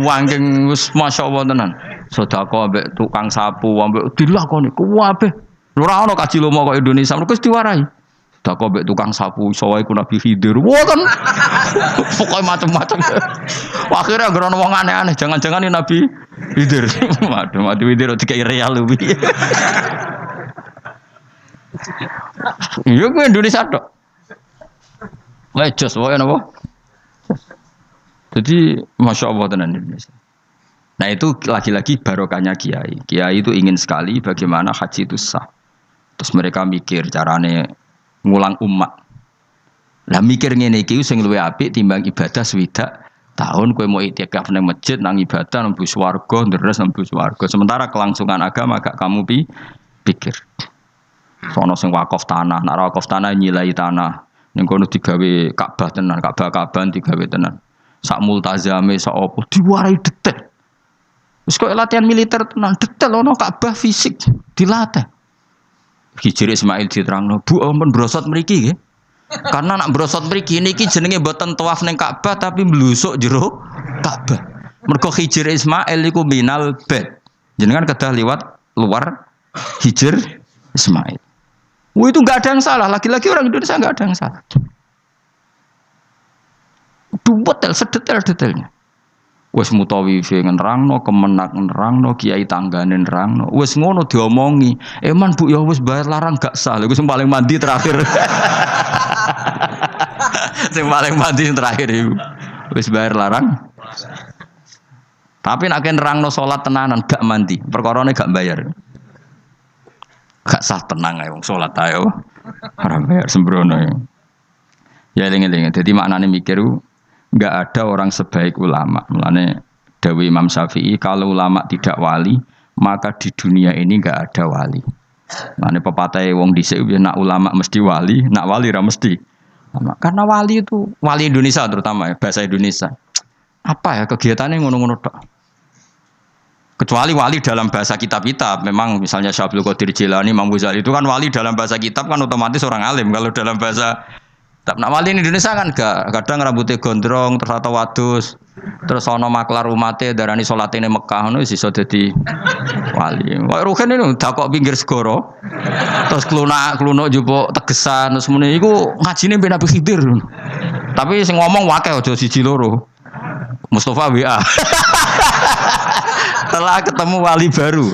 Wangking wis masyaallah tenan. Sedekah ambek tukang sapu ambek dilakoni kuwabe. Ora ono kaji lomo kok Indonesia mergo wis diwarai. Sedekah ambek tukang sapu iso wae ku Nabi Khidir. Wah kan. Pokoke macam-macam. Akhirnya gara wong aneh-aneh, jangan-jangan ini Nabi Khidir. Waduh, Nabi Khidir dikai real lebih. Iya gue Indonesia tok. Wah jos wae napa? Jadi Masya Allah tenan Indonesia. Nah itu lagi-lagi barokahnya kiai. Kiai itu ingin sekali bagaimana haji itu sah. Terus mereka mikir carane ngulang umat. Lah mikir ngene iki sing luwih apik timbang ibadah swidak tahun kowe mau itikaf nang masjid nang ibadah nang swarga ndres nang swarga. Sementara kelangsungan agama gak kamu pikir. Sono sing wakaf tanah, nek wakaf tanah nyilai tanah. Ning kono digawe Ka'bah tenan, Ka'bah-Ka'bahan digawe tenan. Sak multazame sak opo diwarai detail. Wis kok latihan militer tenan detail ono Ka'bah fisik dilatih. Hijri Ismail diterangno, Bu ampun brosot mriki nggih. Karena nak brosot mriki niki jenenge mboten tawaf ning Ka'bah tapi mlusuk jero Ka'bah. Mergo Hijri Ismail iku minal bait. Jenengan kedah liwat luar Hijr Ismail. Itu enggak ada yang salah, lagi-lagi orang Indonesia enggak ada yang salah. Detail sedetail-detailnya. Wis mutawi nerangno, kemenak nerangno, kiai tanggane nerangno. Wis ngono diomongi. Eman Bu ya wis bayar larang gak sah. Lha sing paling mandi terakhir. Sing paling mandi terakhir iku. Wis bayar larang. Tapi nek nerangno salat tenanan gak mandi, perkarane gak bayar. Gak sah tenang ae wong salat ae. Ora bayar sembrono. Ya eling-eling. Dadi maknane mikir nggak ada orang sebaik ulama. Mulane dawuh Imam Syafi'i, kalau ulama tidak wali, maka di dunia ini nggak ada wali. Mulane pepatah wong dhisik nak ulama mesti wali, nak wali ra mesti. Karena wali itu wali Indonesia terutama ya, bahasa Indonesia. Apa ya kegiatannya ngono-ngono tok. Kecuali wali dalam bahasa kitab-kitab, memang misalnya Syekh Abdul Qadir Jilani, Imam Ghazali itu kan wali dalam bahasa kitab kan otomatis orang alim. Kalau dalam bahasa nah wali Indonesia kan gak, kadang rambutnya gondrong, terus atau wadus, terus ono maklar umate darani salatine Mekah ngono wis iso dadi wali. Kok Ruhen ini dakok pinggir segoro. Terus klunak jupuk tegesan terus muni iku ngajine ben Nabi Khidir. Tapi sing ngomong wakil aja siji loro. Mustafa WA. Setelah ketemu wali baru,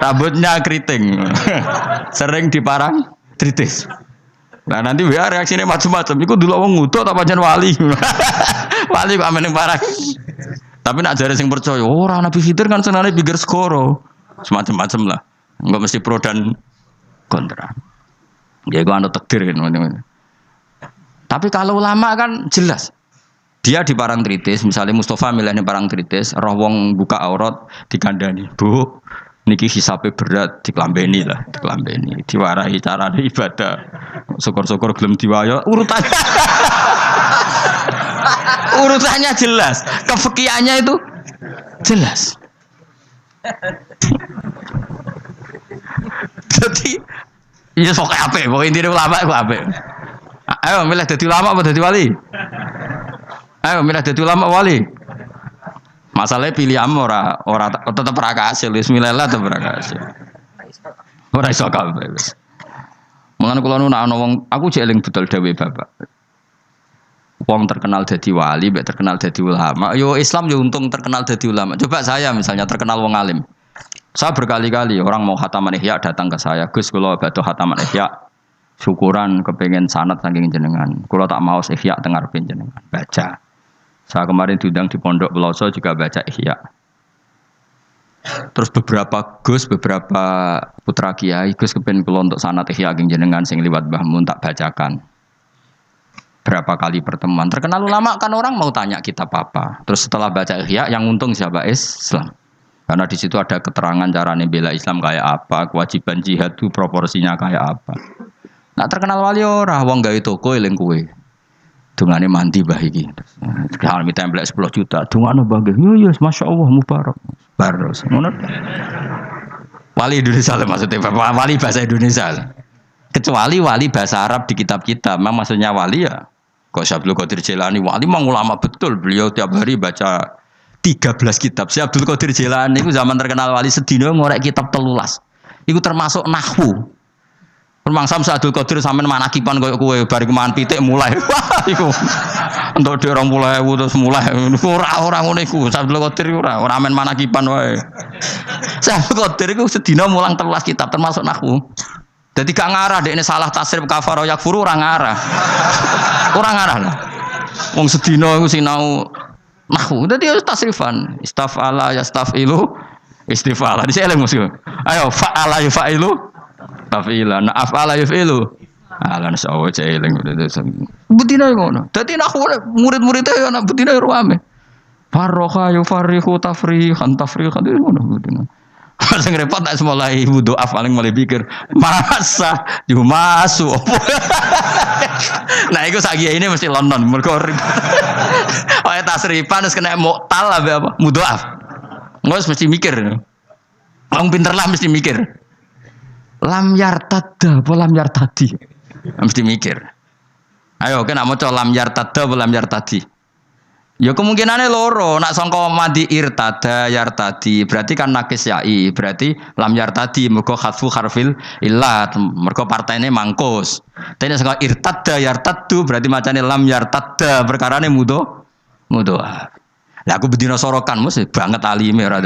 rambutnya keriting. Sering diparang tritis. Nah nanti WA reaksinya macam-macam. Iku dulu wong ngutuk apa jan wali. Wali kok amene parah. Tapi nak jare sing percaya, ora Nabi Khidir kan senane pinggir segoro. Semacam-macam lah. Enggak mesti pro dan kontra. Ya iku anu takdir kan. Tapi kalau ulama kan jelas. Dia di parang tritis, misalnya Mustafa milihnya parang tritis, roh wong buka aurat dikandani. Bu, niki hisabe berat diklambeni lah, diklambeni, diwarahi cara ibadah. Syukur-syukur gelem diwayo urutannya. Urutannya jelas, kefikihannya itu jelas. Jadi ya sok apik, pokoke intine ulama iku apik. Ayo milih dadi ulama apa dadi wali? Ayo milih dadi ulama wali. Masalahnya pilih ora tetep ora kasil, bismillah tetep ora kasil. Ora iso kabeh wis. Mulane kula nu ana wong aku jek eling betul dawuh Bapak. Wong terkenal dadi wali, mek terkenal dadi ulama. Yo Islam yo untung terkenal dadi ulama. Coba saya misalnya terkenal wong alim. Saya berkali-kali orang mau khataman Ihya datang ke saya, Gus kula badhe khataman Ihya. Syukuran kepengen sanad saking jenengan. Kula tak mau Ihya teng ngarepe jenengan. Baca. Saya kemarin diundang di Pondok Peloso juga baca Ihya. Terus beberapa putra kiai Gus kepen kula untuk sanad Ihya saking jenengan sing liwat Mbah Mun tak bacakan. Berapa kali pertemuan. Terkenal ulama kan orang mau tanya kitab apa. Terus setelah baca Ihya yang untung siapa? Islam. Karena di situ ada keterangan cara bela Islam kayak apa, kewajiban jihad itu proporsinya kayak apa. Nah terkenal wali ora wong gawe toko eling kowe. Dungane mandi bah iki. Kalau minta template 10 juta, dungane bangga. Yo masyaallah mubarak. Baros. Ngono. Wali Indonesia maksudnya wali bahasa Indonesia. Kecuali wali bahasa Arab di kitab-kitab. Memang maksudnya wali ya. Kok Syekh Abdul Qadir Jilani wali memang ulama betul. Beliau tiap hari baca 13 kitab. Syekh Abdul Qadir Jilani itu zaman terkenal wali sedina ngorek kitab 13. Iku termasuk nahwu. Memang Syekh Abdul Qadir sampean manakipan koyo kowe bari keman pitik mulai. Wah iku. Entuk dhek 20.000 terus mulai. Ora ngono iku. Syekh Abdul Qadir ora men manakipan wae. Syekh Abdul Qadir iku sedina mulang 13 kitab termasuk nahwu. Jadi gak ngarah dekne salah tasrif kafaro yakfuru ora ngarah. Ora ngarah lah. Wong sedina iku sinau nahwu. Dadi tasrifan istafala yastafilu istifala. Dise eling mesti. Ayo fa'ala yafailu tafila. Na afala yafilu. Alan sawo eling. Betina ngono. Dadi nahwu murid-muridé ana betina ruame. Farroha yufarrihu tafrihan ngono betina. Sing repot tak mulai wudu paling mulai pikir masa yo masuk. Nah iku saiki ini mesti London mergo wae tasrifan wis kena muktal apa mudhoaf. Ngos mesti mikir. Wong pinter lah mesti mikir. Lam yartadda apa lam yartadi. Mesti mikir. Ayo kena maca lam yartadda apa lam yartadi. Ya kemungkinannya loro, nak sangka mandi irtada yartadi, berarti kan nakis yai, berarti lam yartadi mergo khatfu harfil illat, mergo partene mangkus. Tapi sangka irtada yartaddu berarti macane lam yartadda perkarane mudho Mudoa. Lah aku bedino sorokan mesti banget alime ora.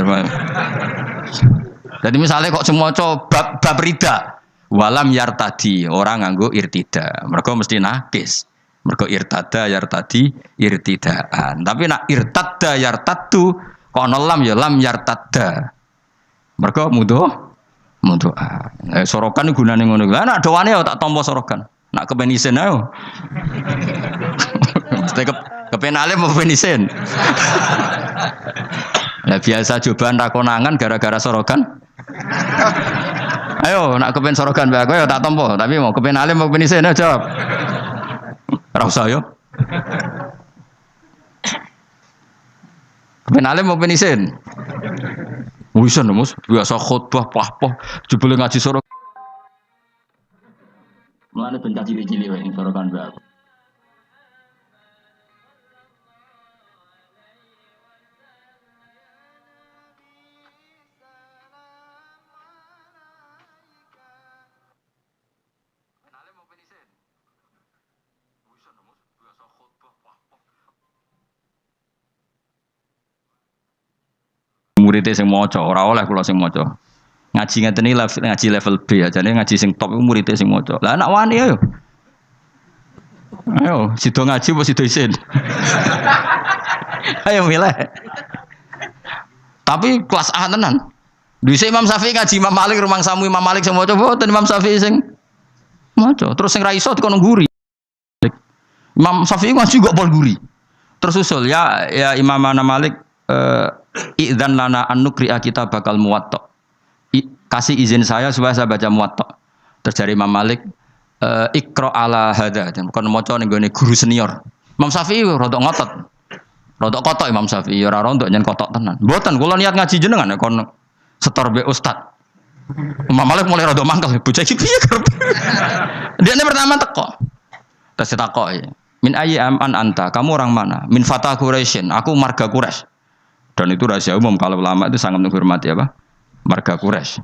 Jadi misalnya kok semua coba bab rida walam yartadi orang nganggo irtida. Mereka mesti nakis. Mereka irtada yartadi irtidaan. Tapi nak irtada yartadu kono lam ya lam yartada. Mereka mudoa. Sorokan gunane ngono. Lah nak doane ya tak tampa sorokan. Nak kepen isin ayo. Mesti kepen alim mau kepen isin. Lah biasa cobaan ra konangan gara-gara sorokan. Ayo nak kepen sorokan bae aku ya tak tampa, tapi mau kepen alim mau kepen isin ayo jawab. Ora usah yo. Kepen alim mau kepen isin. Wisan Mas, biasa khutbah pah-pah jebule ngaji sorok. Mulane ben cilik-cilik wae sorokan bae. Muridnya sing maca ora oleh kula sing maca. Ngaji ngeten iki ngaji level B aja nih ngaji sing top iku muridnya sing maca. Lah anak wani ayo. Ayo, sido ngaji apa sido isin. Ayo milih. Tapi kelas A tenan. Dhisik Imam Syafi'i ngaji Imam Malik rumang samu Imam Malik sing maca boten Imam Syafi'i sing maca. Terus sing ra iso dikono guri. Imam Syafi'i ngaji kok pol guri. Terus usul ya Imam Malik idzan lana an nukri'a kita bakal muwatta. Kasih izin saya supaya saya baca muwatta. Terus dari Imam Malik ikra ala hadza. Bukan maca ning gone guru senior. Imam Syafi'i rodok ngotot. Rodok kotok Imam Syafi'i ora rodok nyen kotok tenan. Mboten kula niat ngaji jenengan kon setor be ustad. Imam Malik mulai rodok mangkel bocah iki piye kerep. Dia pertama teko. Terus ditakoki, "Min ayyi an anta? Kamu orang mana?" "Min Fatah Quraisyin." Aku marga Quraisy. Dan itu rahasia umum kalau ulama itu sangat menghormati apa? Marga Quraisy.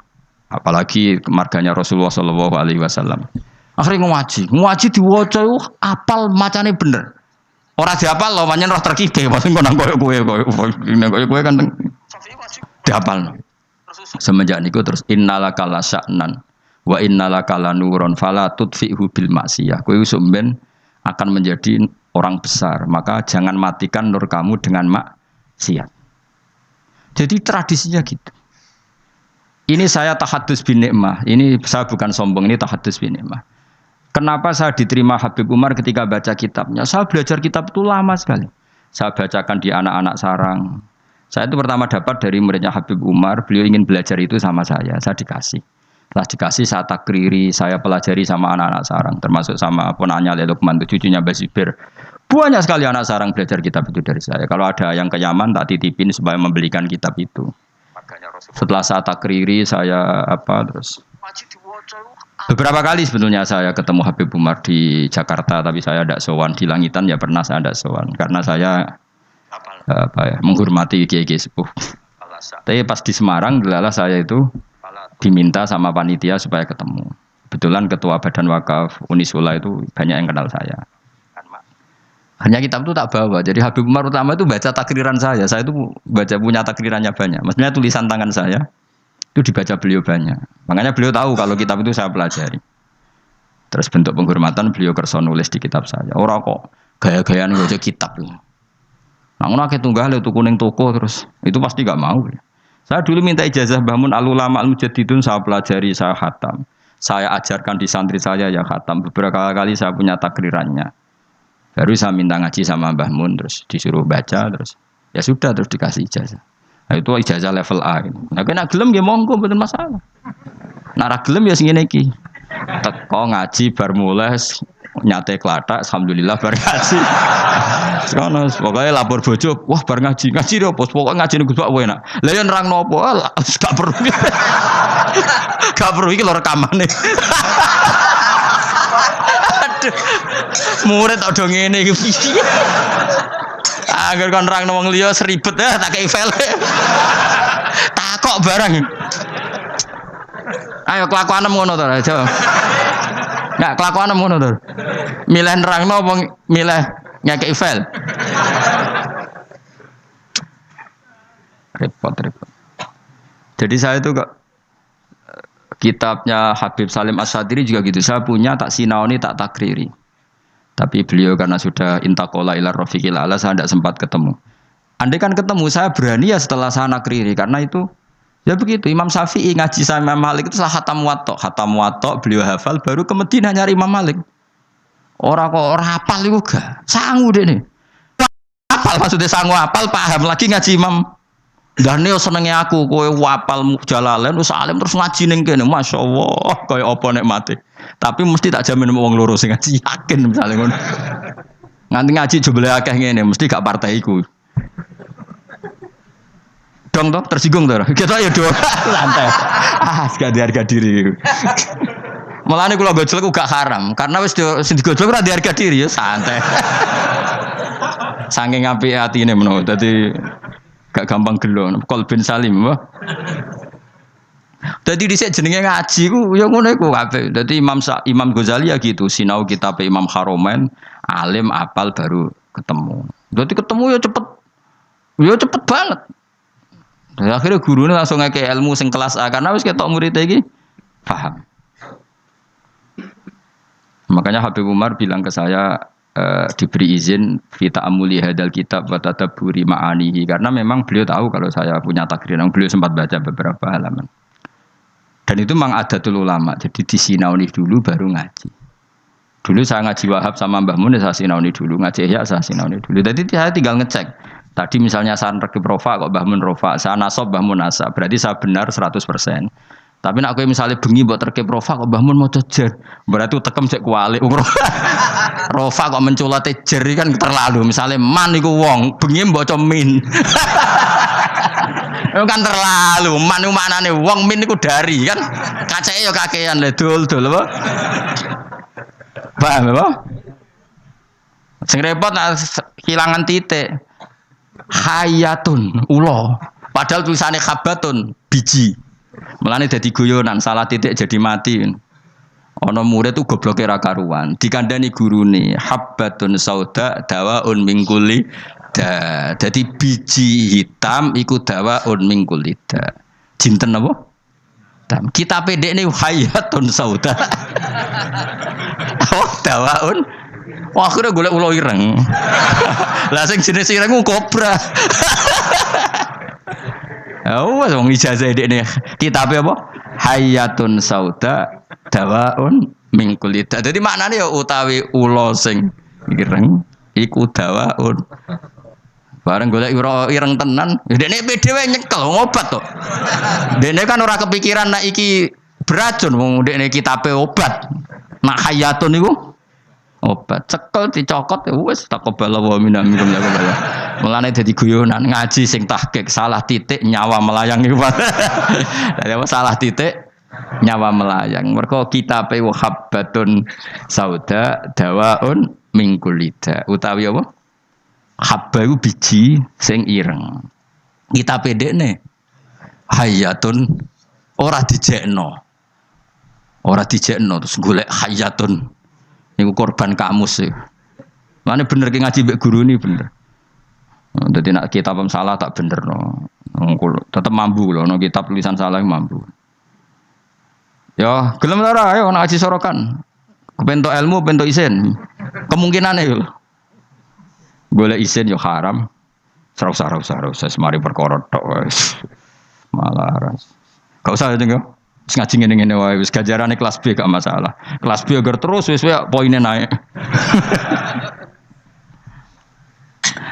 Apalagi marganya Rasulullah sallallahu alaihi wasallam. Akhirnya ngaji diwaca apal macane bener. Ora diapal lho pancen roh terkibe pas engko nang koyo kowe kan diapal. Semenjak niku terus innalaka lasya'nan wa innalaka lanurun fala tudfihu bil maksiyah. Kowe sumben akan menjadi orang besar, maka jangan matikan nur kamu dengan maksiat. Jadi tradisinya gitu. Ini saya tahadus bin nikmah. Ini saya bukan sombong, ini tahadus bin nikmah. Kenapa saya diterima Habib Umar ketika baca kitabnya? Saya belajar kitab itu lama sekali. Saya bacakan di anak-anak sarang. Saya itu pertama dapat dari muridnya Habib Umar. Beliau ingin belajar itu sama saya dikasih. Setelah dikasih saya takriri, saya pelajari sama anak-anak sarang. Termasuk sama ponanya Lukman, cucunya Basibir. Banyak sekali anak sarang belajar kitab itu dari saya. Kalau ada yang ke Yaman tak titipin supaya membelikan kitab itu. Setelah saya takriri, saya terus. Beberapa kali sebetulnya saya ketemu Habib Umar di Jakarta, tapi saya tidak sowan. Di Langitan ya pernah saya tidak sowan karena saya menghormati kiai-kiai sepuh. Tapi pas di Semarang, adalah saya itu diminta sama panitia supaya ketemu. Kebetulan ketua Badan Wakaf Unisula itu banyak yang kenal saya. Hanya kitab itu tak bawa. Jadi Habib Umar utama itu baca takriran saya. Saya itu punya takrirannya banyak. Maksudnya tulisan tangan saya itu dibaca beliau banyak. Makanya beliau tahu kalau kitab itu saya pelajari. Terus bentuk penghormatan beliau kerso nulis di kitab saya. Orang kok gaya-gayaan baca kitab. Nah, ngono akeh tunggal itu kuning toko terus itu pasti gak mau. Saya dulu minta ijazah Bahmun Al-Ulama Al-Mujaddidun, saya pelajari, saya khatam. Saya ajarkan di santri saya yang khatam. Beberapa kali saya punya takrirannya. Baru saya minta ngaji sama Mbah Mun, terus disuruh baca, terus ya sudah, terus dikasih ijazah. Nah, itu ijazah level A. Nah, kena gelem ya monggo, betul masalah. Nara gelem ya sing ngene iki. Teko ngaji bar mulai nyate klathak, alhamdulillah bar ngaji. Sekono pokoke lapor bojo, wah bar ngaji lho, pokoke ngaji ning Gus Pak enak. Lah yen nerangno apa? Gak perlu. Gak perlu iki lho rekamane. Murid tak do ngene iki. Agar kon nerangno wong liya seribet tak kei file. Takok barang. Ayo kelakuanem ngono to, jawab. Enggak kelakuanem ngono to. Milih nerangno apa milih ngekeki file? repot. Jadi saya itu kok kitabnya Habib Salim As-Sadiri juga gitu. Saya punya tak sinaoni tak takriri. Tapi beliau karena sudah intakola ila rafiqil ala saya tidak sempat ketemu. Andai kan ketemu saya berani ya setelah saya nakriri karena itu ya begitu. Imam Syafi'i ngaji sama Imam Malik itu salah khatam muwatta beliau hafal baru ke Madinah nyari Imam Malik. Orang hafal itu gak sangu deh nih. Hafal maksudnya sangu hafal paham lagi ngaji Imam. Dan dia senengnya aku, kowe wapal Jalalain, terus alim terus ngaji ning kene, masyaallah, kaya apa nek mati. Tapi mesti tak jamin wong loro sing ngaji yakin misalnya ngono. Nganti ngaji jebule akeh ngene, mesti gak partaiku. Dong toh, tersinggung toh. Kita ya do santai. Gak ada harga diri. Mulane kula gojlek gak haram, karena wis sing digojlek ora ada harga diri ya santai. Saking apike atine menoh, dadi gak gampang gelo, Kolbin Salim, wah. Jadi dhisik jenenge ngaji ku ya ngono iku kabeh. Dadi Imam Ghazali ya gitu, sinau kitab Imam Haromain, alim apal baru ketemu. Dadi ketemu ya cepet banget. Dan akhirnya gurunya langsung ngeke ilmu sing kelas A karena wis ketok murid iki paham. Makanya Habib Umar bilang ke saya diberi izin kita amuli hadal kitab wa tadabburi ma'anihi karena memang beliau tahu kalau saya punya takrir, beliau sempat baca beberapa halaman. Dan itu memang adatul ulama, jadi disinauni dulu baru ngaji. Dulu saya ngaji Wahab sama Mbah Mun saya sinauni dulu, ngaji Ihya saya sinauni dulu. Jadi saya tinggal ngecek. Tadi misalnya saya rekib rofa kok Mbah Mun rofa, saya nasab Mbah Mun nasab, berarti saya benar 100%. Tapi nak kowe misalnya bengi buat terkep rofa kok bangun mau cejer, berarti tekem cek kualik. Rofa kok menculate jer kan terlalu. Misalnya man iku wong, bengi mbok min. Itu kan terlalu. Man iku maknane wong, min iku dari kan. Kaceke yo kakean le dul apa? Paham apa? Sing repot kehilangan titik. Hayatun ulo. Padahal tulisannya khabatun biji. Mulane dadi guyonan, salah titik jadi mati. Ana murid tuh gobloke ra karuan, dikandani gurune, habbatun sauda dawaun min kulli da. Dadi biji hitam iku dawaun min kulli da. Jinten apa? Tam. Kita pedekne hayatun sauda. Oh, dawaun. Wah, akhirnya golek ulo ireng. Lah sing jenis ireng ku kobra. Oh, wong ijazah dekne kitabe apa? Hayatun sauda dawaun min kulida. Dadi maknane ya utawi ula sing ireng iku dawaun. Bareng golek ireng tenan, dekne dhewe nyekel ngobat to. Dekne kan ora kepikiran nek iki beracun wong dekne kitabe obat. Nak hayatun niku obat cekel dicokot wis takobala wa minamikum ya Allah. Mulane dadi guyonan ngaji sing tahqiq salah titik nyawa melayang iku. Dadi apa salah titik nyawa melayang. Mergo kitabe habbatun sauda dawaun min kulida. Utawi apa? Habba iku biji sing ireng. Kitabe dekne hayatun ora dijekno. Ora dijekno terus golek hayatun. Niku korban kamus sih. Mana bener ki ngaji mbek guru ini bener. Dadi nek kitab salah tak bener no. Tetep mampu lho no kitab tulisan salah mampu. Ya, gelem ora ayo ngaji sorokan. Kepentok ilmu, pentok isin. Kemungkinane yo. Golek isin yo haram. Ora usah semari perkara tok wis. Malah ras. Gak usah jeneng yo. Wis ngaji ngene-ngene wae wis gajarane kelas B gak masalah. Kelas B agar terus wis poinnya naik.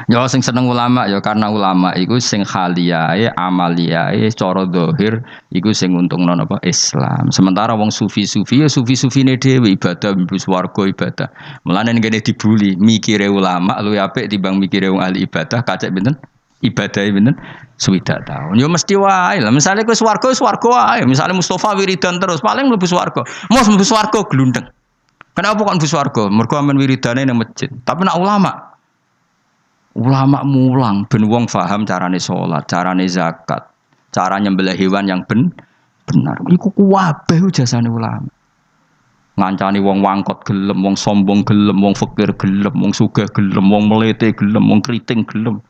Ya sing seneng ulama ya karena ulama iku sing khaliyae amaliyae cara zahir iku sing untungno napa Islam. Sementara wong sufi-sufi ya sufi-sufine dhewe ibadah mlebu swarga ibadah. Mulane ngene dibuli mikire ulama luwih apik timbang mikire wong ahli ibadah kacek pinten? Ibadah pinten? Swidak tahun. Ya mesti wae lah. Misale kowe swarga wae. Misale Mustofa wiridan terus paling mlebu swarga. Mos mlebu swarga glundeng. Kenapa kok mlebu swarga? Mergo amen wiridane nang masjid. Tapi nak ulama mulang ben wong paham carane salat, carane zakat, cara nyembelih hewan yang benar. Iku kabeh jasane ulama. Ngancani wong wangkot gelem, wong sombong gelem, wong fakir gelem, wong sugih gelem, wong melete gelem, wong kriting gelem.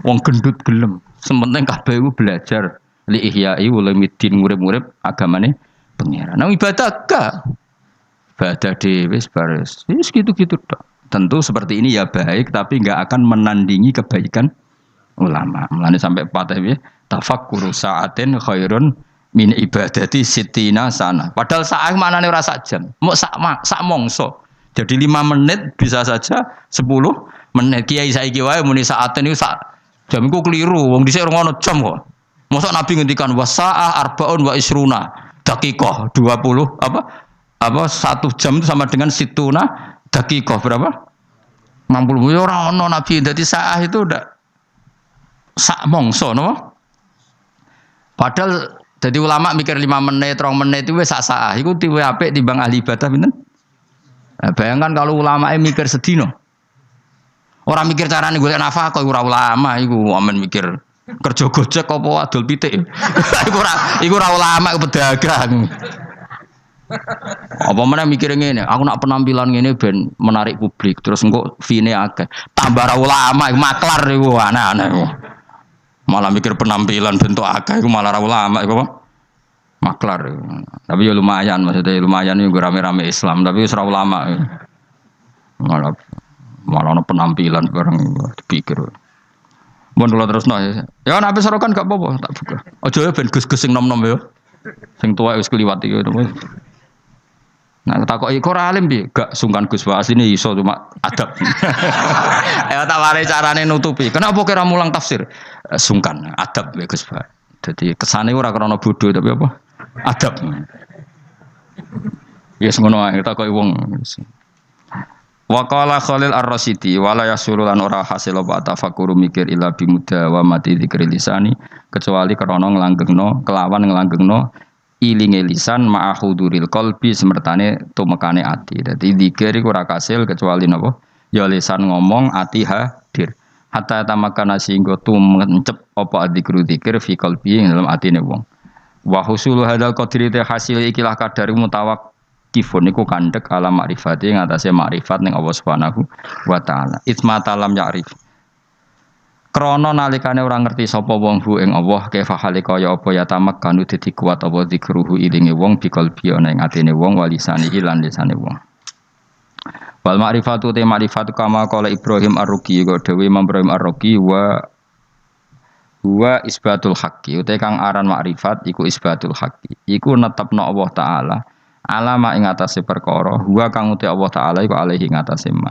Wong gendut gelem. Sementing kabeh iku belajar li ihya'i ulumuddin ngurip-ngurip agamane pengiran. Nang ibadah gak. Ibadah dhewe wis baris. Wis gitu-gitu tok. Tentu seperti ini ya baik tapi enggak akan menandingi kebaikan ulama. Mulane sampai patah piye? Tafakkuru sa'atin khairun min ibadati sitina sana. Padahal saat manane ora sak jam. Mok sak mongso. Jadi 5 menit bisa saja 10 menit. Kiai saiki wae muni saaten niku sak jam iku keliru. Wong dhisik ora ono jam kok. Mosok Nabi ngendikan wasaah arbaun wa isruna daqiqah 20 apa 1 jam itu sama dengan situna daqiqah berapa? 60. Ora ono Nabi. Dadi saah itu udah sak mongso no. Padahal jadi ulama mikir 5 menit, 2 menit itu wis sak saah. Iku tiwe apik timbang ahli ibadah pinten? Nah, bayangkan kalau ulama mikir sedino. Orang mikir carane golek nafkah kok ora ulama iku amen mikir kerja gojek apa adol pitik. iku ora ulama iku pedagang. Apa meneh mikir ngene, aku nak penampilan ngene ben menarik publik terus engko fee-ne akeh. Tambah ra ulama iku maklar iku aneh-aneh. Malah mikir penampilan bentuk akeh iku malah ra ulama iku apa? Maklar. Tapi ya lumayan maksudnya lumayan iku rame-rame Islam tapi wis ra ulama. Malah ana penampilan bareng dipikir. Mun kula terusno ya. Ya nek sorokan gak apa-apa tak buka. Aja ben gus-gus sing nom-nom ya. Sing tuwa wis kliwat iki. Nah takoki kok ora alim piye? Gak sungkan Gus Wa asline iso cuma adab. Ya tak wari carane nutupi. Kenapa kira mulang tafsir? Sungkan adab ya Gus Wa. Dadi kesane ora krana bodho tapi apa? Adab. Ya semono ae takoki wong. Wa qala Khalil Ar-Rasyidi wala yasuru lan ora hasil apa tafakkur mikir ila bi mudawamati dzikri lisani kecuali krana nglanggengno kelawan nglanggengno ilinge lisan ma'a huduril qalbi semertane tumekane ati. Dadi zikir iku ora kasil kecuali napa? Ya lisan ngomong ati hadir. Hatta tamakana singgo tumencep apa dzikru dzikir fi qalbi ing dalam atine wong. Wa husulu hadzal qadri te hasil ikilah kadari mutawaqqifun iku kandhek ala makrifati ing atase makrifat ning Allah Subhanahu wa taala. Isma talam ya'rif. Krana nalikane ora ngerti sapa wong hu ing Allah kaifa halika ya apa ya tamak kanu dadi kuat apa zikruhu ilinge wong biqalbi ana ing atine wong walisane lan lisane wong. Wal ma'rifatu te ma'rifatu kama qala Ibrahim Ar-Ruqi kok dhewe Ibrahim Ar-Ruqi wa isbatul haqqi uta kang aran ma'rifat iku isbatul haqqi iku netepno Allah taala alama ing atase perkara huwa kang uta Allah taala iku alaihi ing atase ma.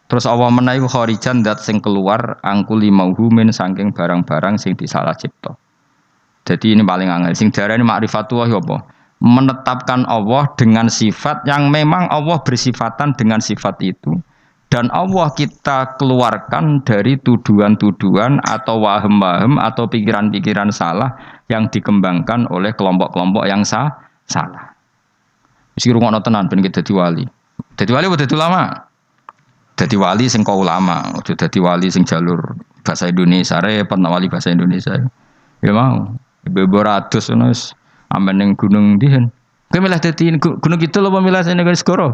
Terus Allah menawi kharijan dat sing keluar angkuli mauhumin saking barang-barang sing disalah cipta. Jadi ini paling angel sing diarani ma'rifatullah apa? Menetapkan Allah dengan sifat yang memang Allah bersifatan dengan sifat itu dan Allah kita keluarkan dari tuduhan-tuduhan atau waham-waham atau pikiran-pikiran salah yang dikembangkan oleh kelompok-kelompok yang salah. Wis rungokno tenan ben dadi wali. Dadi wali apa dadi ulama? Dadi wali sing kau ulama, aja dadi wali sing jalur bahasa Indonesia, repot nak wali bahasa Indonesia. Ya mau, ibu-ibu ratus wis amen ning gunung ndihen. Kowe milih dadi gunung kidul apa milih sing ning segara?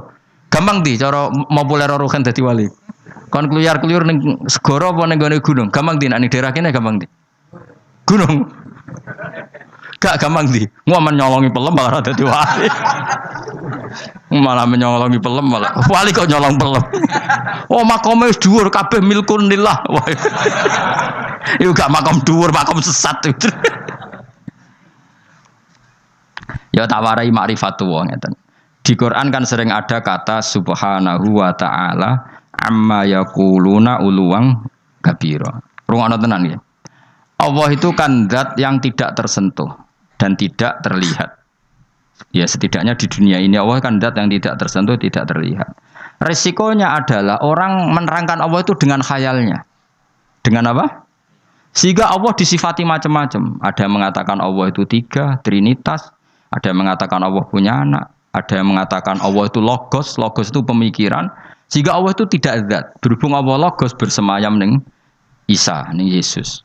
Gampang di cara populer rohan dadi wali. Kon kluyar-kluyur ning segara apa ning gunung? Gampang di nek ning daerah kene gampang di. Gunung. Gak gampang di. Ngomen nyolongi pelem malah dadi wali. Malah menyolongi pelem malah wali kok nyolong pelem. Oh makome wis dhuwur kabeh milkun lillah. Iku gak makom dhuwur, makom sesat. Ya tawarai ma'rifatu wong ngeten. Di Quran kan sering ada kata subhanahu wa ta'ala amma yaquluna uluwang kabira. Rungokno tenan ya. Allah itu kan zat yang tidak tersentuh dan tidak terlihat. Ya setidaknya di dunia ini Allah kan zat yang tidak tersentuh, tidak terlihat. Resikonya adalah orang menerangkan Allah itu dengan khayalnya. Dengan apa? Sehingga Allah disifati macam-macam. Ada yang mengatakan Allah itu 3, trinitas. Ada yang mengatakan Allah punya anak. Ada yang mengatakan Allah itu logos. Logos itu pemikiran. Sehingga Allah itu tidak zat. Berhubung Allah logos bersemayam ning Isa, ning Yesus.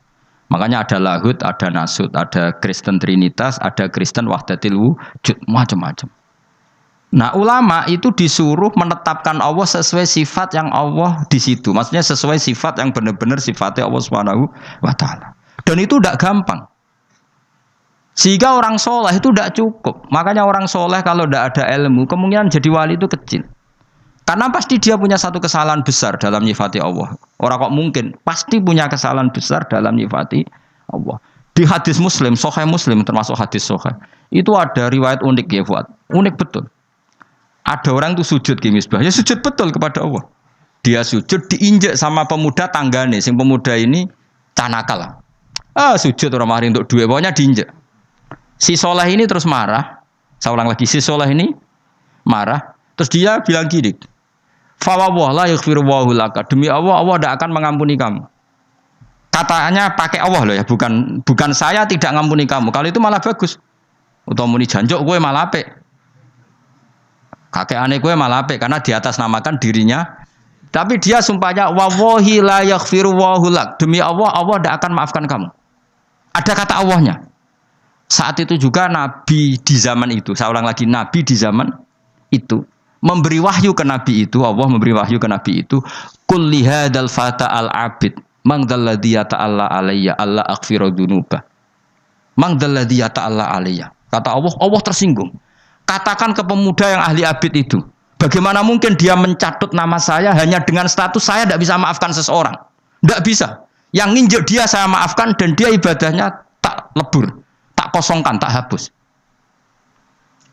Makanya ada lahud, ada nasud, ada Kristen Trinitas, ada Kristen Wahdatil Wujud, macam-macam. Nah, ulama itu disuruh menetapkan Allah sesuai sifat yang Allah di situ. Maksudnya sesuai sifat yang benar-benar sifatnya Allah Subhanahu wa taala. Dan itu tidak gampang. Sehingga orang soleh itu tidak cukup. Makanya orang soleh kalau tidak ada ilmu, kemungkinan jadi wali itu kecil. Karena pasti dia punya satu kesalahan besar dalam nyifati Allah. Orang kok mungkin pasti punya kesalahan besar dalam nyifati Allah. Di hadis Muslim, Sahih Muslim termasuk hadis Sahih, itu ada riwayat unik ya Fuad. Unik betul. Ada orang itu sujud ke misbah, ya sujud betul kepada Allah. Dia sujud diinjek sama pemuda tanggane, sing pemuda ini canakal. Sujud orang mari untuk duit, pokoknya diinjek. Si soleh ini terus marah. Saya ulang lagi, si soleh ini marah. Terus dia bilang gini, "Fawwah la yaghfiru wallahu laka." Demi Allah, Allah tidak akan mengampuni kamu. Katanya pakai Allah loh ya, bukan saya tidak ngampuni kamu. Kalau itu malah bagus. Utawa muni janjuk gue malah apik. Kakek aneh gue malah apik karena di atas namakan dirinya. Tapi dia sumpahnya wallahi la yaghfiru wallahu lak. Demi Allah, Allah tidak akan maafkan kamu. Ada kata Allahnya. Saat itu juga Nabi di zaman itu, saya ulang lagi, Nabi di zaman itu memberi wahyu ke Nabi itu, Allah memberi wahyu ke Nabi itu, qul li hadzal fata al abid man dzalladzi yata'alla alayya alla aghfiru dzunuba. Man dzalladzi yata'alla alayya. Kata Allah, Allah tersinggung. Katakan ke pemuda yang ahli abid itu, bagaimana mungkin dia mencatut nama saya hanya dengan status saya tidak bisa maafkan seseorang? Tidak bisa. Yang nginjek dia saya maafkan dan dia ibadahnya tak lebur, tak kosongkan, tak hapus.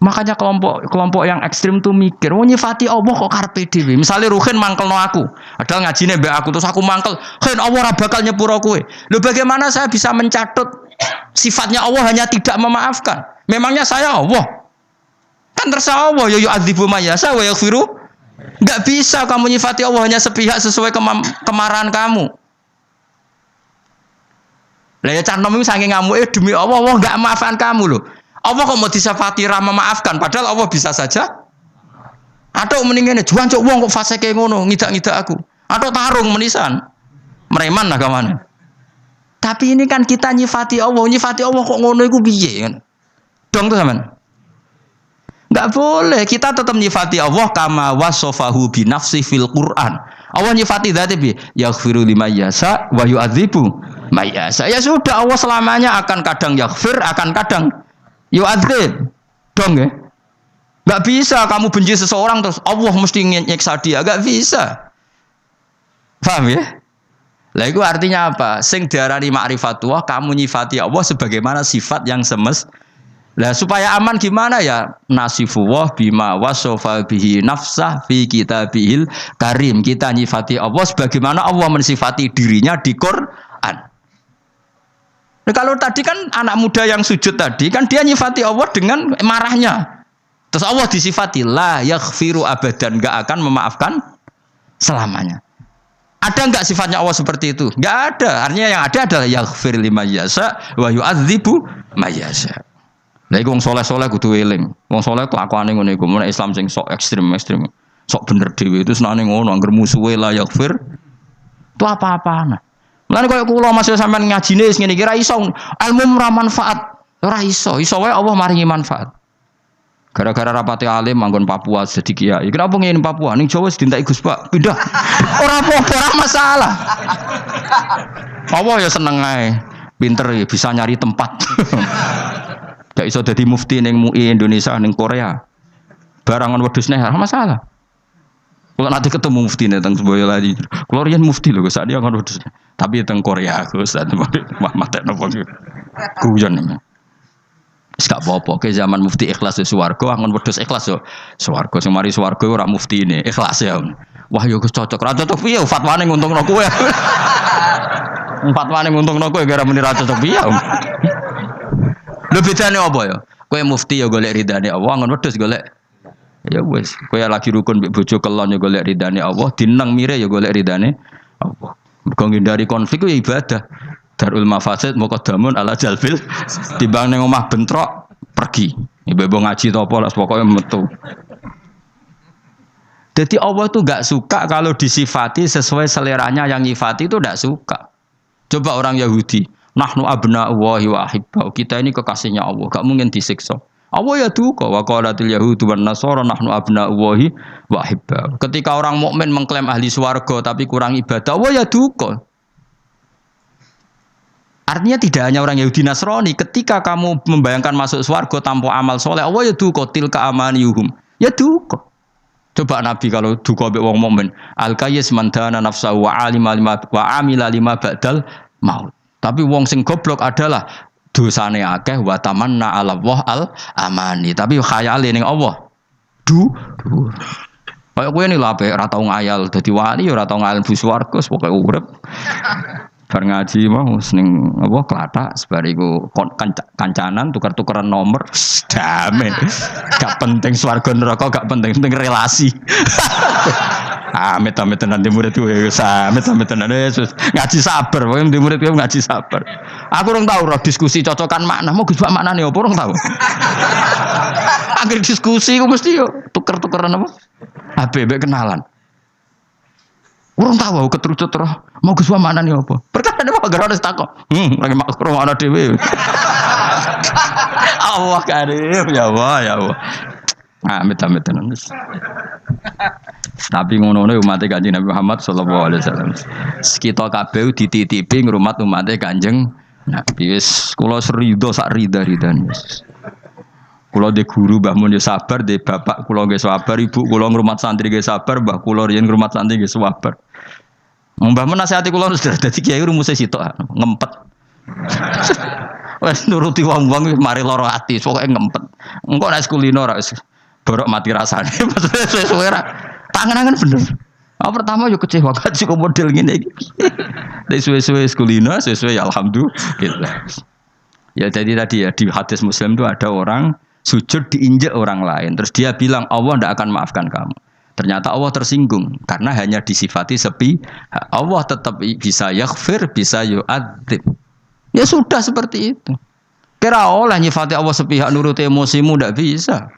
Makanya kelompok yang ekstrim tuh mikir, nyifati Allah kok karpe dhewe. Misalnya Ruhin mangkelno aku, ada ngajine mbek aku terus aku mangkel, "Hen Allah ora bakal nyepuro kowe." Lho bagaimana saya bisa mencatut sifatnya Allah hanya tidak memaafkan? Memangnya saya Allah? Kan terserah Allah, ya yu'adzibu mayasa wa yaghfiru. Enggak bisa kamu nyifati Allah hanya sepihak sesuai kemarahan kamu. Lah ya cah nom saking ngamuke demi Allah, Allah enggak maafkan kamu loh. Allah kok mau disifati ra memaafkan padahal Allah bisa saja. Atau mendingane juan cuk wong kok fase kayak ngono, ngidak-ngidak aku. Atau tarung menisan. Mereman lah kamane. Tapi ini kan kita nyifati Allah kok ngono iku piye kan? Dong tuh sampean. Enggak boleh, kita tetap nyifati Allah kama wasofahu bi nafsi fil Quran. Allah nyifati dzatnya bi yaghfiru liman yasha wa yu'adzibu may yasha. Ya sudah, Allah selamanya akan kadang yaghfir, akan kadang yu'adzib. Dong ya. Enggak bisa kamu benci seseorang terus Allah mesti nyiksa dia, enggak bisa. Paham ya? Lah itu artinya apa? Sing diarani ma'rifatullah, kamu nyifati Allah sebagaimana sifat yang Lah supaya aman gimana ya? Nasifullah bima wasofa bihi nafsah fi kitabihil karim. Kita nyifati Allah sebagaimana Allah mensifati dirinya di Quran. Nah, kalau tadi kan anak muda yang sujud tadi kan dia nyifati Allah dengan marahnya. Terus Allah disifati la yaghfiru abadan, enggak akan memaafkan selamanya. Ada enggak sifatnya Allah seperti itu? Enggak ada. Artinya yang ada adalah yaghfir liman yasha wa yu'adzibu may yasha. Lah iku wong saleh-saleh kudu eling. Wong saleh kelakuane ngono iku, mun Islam sing sok ekstrem. Sok bener dhewe itu senane ngono, angger musuhe la yaghfir. Itu apa-apaan. Mulane koyo kula masih sampean ngajine wis ngene iki ra iso, ilmu ora manfaat. Ora iso, iso wae Allah maringi manfaat. Gara-gara rapati alim manggon Papua jadi kiai. Kenapa ngene Papua? Ning Jawa wis dintek Gus Pak, pindah. Ora apa-apa, ora masalah. Allah ya seneng ae. Pinter ya bisa nyari tempat. Gak iso dadi mufti ning MUI Indonesia ning Korea. Barangan wedhus nih, masalah. Kalau nanti ketemu mufti nih teng Boyolali. Kalau riyen mufti lho Gus, dia kan wedhus. Tapi teng Korea Gus, mate nopo iki. Guyon nih. Wis gak apa-apa, ke zaman mufti ikhlas swarga, angon wedhus ikhlas yo swarga. Sing mari swarga ora mufti ini, ikhlas ya. Wah yo Gus cocok. Ra cocok piye fatwane nguntungno kowe. Fatwane nguntungno kowe gara muni ra cocok piye. Lho bedane apa ya? Kowe mufti ya golek ridane Allah, ngon wedhus golek. Ya wis, kowe lagi rukun mbek bojo kelon ya golek ridane Allah, dineng mire ya golek ridane Allah. Mergo ngindari konflik ya ibadah. Darul mafasid muqaddamun ala jalbil. Timbang ning omah bentrok pergi. Ibu ngaji to apa lah pokoke metu. Jadi Allah tuh gak suka kalau disifati sesuai seleranya yang nyifati itu gak suka. Coba orang Yahudi, nahnu abna'ullahi wa ahibba'u. Kita ini kekasihnya Allah, gak mungkin disiksa. Allah ya duka wa qalatil yahudu wan nasara nahnu abna'ullahi wa ahibba'u. Ketika orang mukmin mengklaim ahli swarga tapi kurang ibadah, Allah ya duka. Artinya tidak hanya orang Yahudi Nasrani, ketika kamu membayangkan masuk swarga tanpa amal soleh, Allah ya duka tilka amaniyuhum. Ya duka. Coba Nabi kalau duka mbek wong mukmin, al-qayyis man dana nafsahu wa alima lima wa amila lima ba'dal maut. Tapi wong sing goblok adalah dosane akeh wa tamanna ala Allah al amani. Tapi khayale ning Allah. Dhuwur. Kayak kowe ini lho apik ora tau ngayal dadi wali ora tau ngayal bu swarga pokoke urip. Bar ngaji mau ning apa klathak sebariku kancanan tukar-tukaran nomor damai. Gak penting swarga neraka gak penting relasi. Amit-amit tenan di murid gue, amit-amit tenan Yesus ngaji sabar, pokoknya di murid gue ngaji sabar. Aku orang tahu roh diskusi cocokan makna, mau gus makna nih, apa orang tahu? Akhir diskusi gue mesti yo tuker-tukeran apa? HBB kenalan. Orang tahu aku keterucut roh, mau gus makna nih apa? Perkara ada apa? Gara harus takut. Lagi makro mana dewi. Allah karim, ya Allah, ya Allah. Amit-amit tenan. Tapi ngono-ngono umat Kanjeng Nabi Muhammad sallallahu alaihi wasallam. Kita kabeh dititipi ngrumat umat Kanjeng Nabi. Wis kula serido sak rida-ridan wis. Kula de guru Mbah Mun yo sabar, de bapak kula nggih sabar, ibu kula ngrumat santri nggih sabar, mbah kula riyen ngrumat santri nggih sabar. Mbah Mun nasihati kula wis dadi kiai rumuse sitok ngempet. Wis nuruti wong-wong mari lara ati, pokoke ngempet. Engko nek kulino ra wis borok mati rasane. Suwe-suwe ra tangan-tangan bener. Pertama yo kecewa kaji kok model ngene iki. Nek suwe-suwe kulino, suwe-suwe ya alhamdulillah. Ya jadi tadi ya di hadis Muslim itu ada orang sujud diinjek orang lain. Terus dia bilang Allah tidak akan maafkan kamu. Ternyata Allah tersinggung karena hanya disifati sepi. Allah tetap bisa yaghfir, bisa yu'adzib. Ya sudah seperti itu. Kira oleh nyifati Allah sepihak nurut emosimu tidak bisa.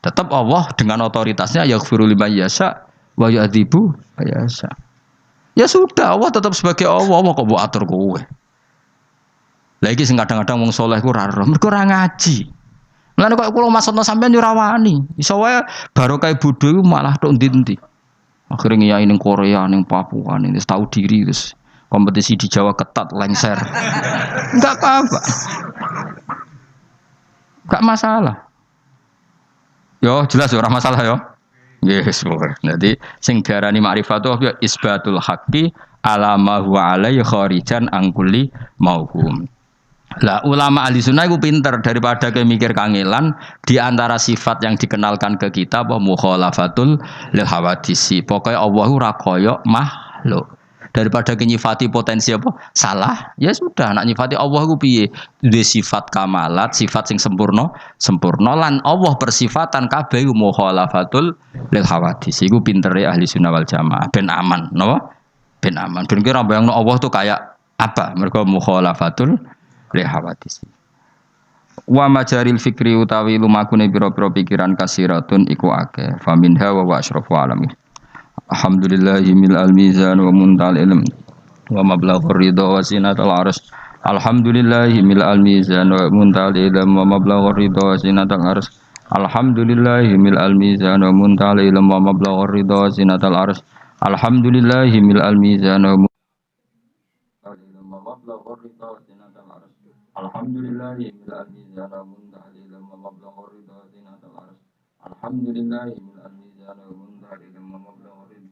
Tetap Allah dengan otoritasnya yaghfiru liman yasha wa yu'adzibu yasha. Ya sudah Allah tetap sebagai Allah. Allah kok mbok atur kowe. Lagi sing kadang-kadang wong saleh ku ora roh, mergo ora ngaji. Mulane kok kula maksudna sampean yo ora wani. Iso wae barokah bodho iku malah tok ndi-ndi. Akhire ngiyai ning Korea, ning Papua, ning tahu diri terus kompetisi di Jawa ketat lengser. Enggak apa-apa. Enggak masalah. Yo jelas ora masalah yo. Yes, pokoknya. Jadi sing diarani ma'rifatu ya isbatul haqqi ala ma huwa alaihi kharijan an kulli mauhum. Lah ulama ahli sunnah itu pinter daripada ke mikir kangelan di antara sifat yang dikenalkan ke kita apa mukhalafatul lil hawadisi. Pokoknya Allah ora koyo makhluk. Daripada nyifati potensi apa salah, ya sudah nak nyifati Allah ku piye? Duwe sifat kamalat, sifat sing sempurna, sempurna lan Allah persifatan kabeh mukhalafatul lil hawadisi. Iku pintere ahli sunnah wal jamaah ben aman, napa? Ben aman. Ben kira bayangno Allah tuh kayak apa? Mergo mukhalafatul lil hawadisi. Wa majaril fikri utawi lumakune pira-pira pikiran kasiratun iku akeh. Faminha wa asrafu alamin. Alhamdulillahi mil al-mizan wa muntal ilm wa mablaghur ridha wa zinatal arsy. Alhamdulillahi mil al-mizan wa muntal ilm wa mablaghur ridha wa zinatal arsy. Alhamdulillahi mil al-mizan wa muntal ilm wa mablaghur ridha wa zinatal arsy. Alhamdulillahi mil al-mizan wa muntal ilm wa mablaghur ridha wa zinatal arsy. Alhamdulillahi mil al-mizan wa muntal ilm wa mablaghur ridha wa zinatal arsy. Alhamdulillahi mil al-mizan wa muntal ilm wa mablaghur ridha.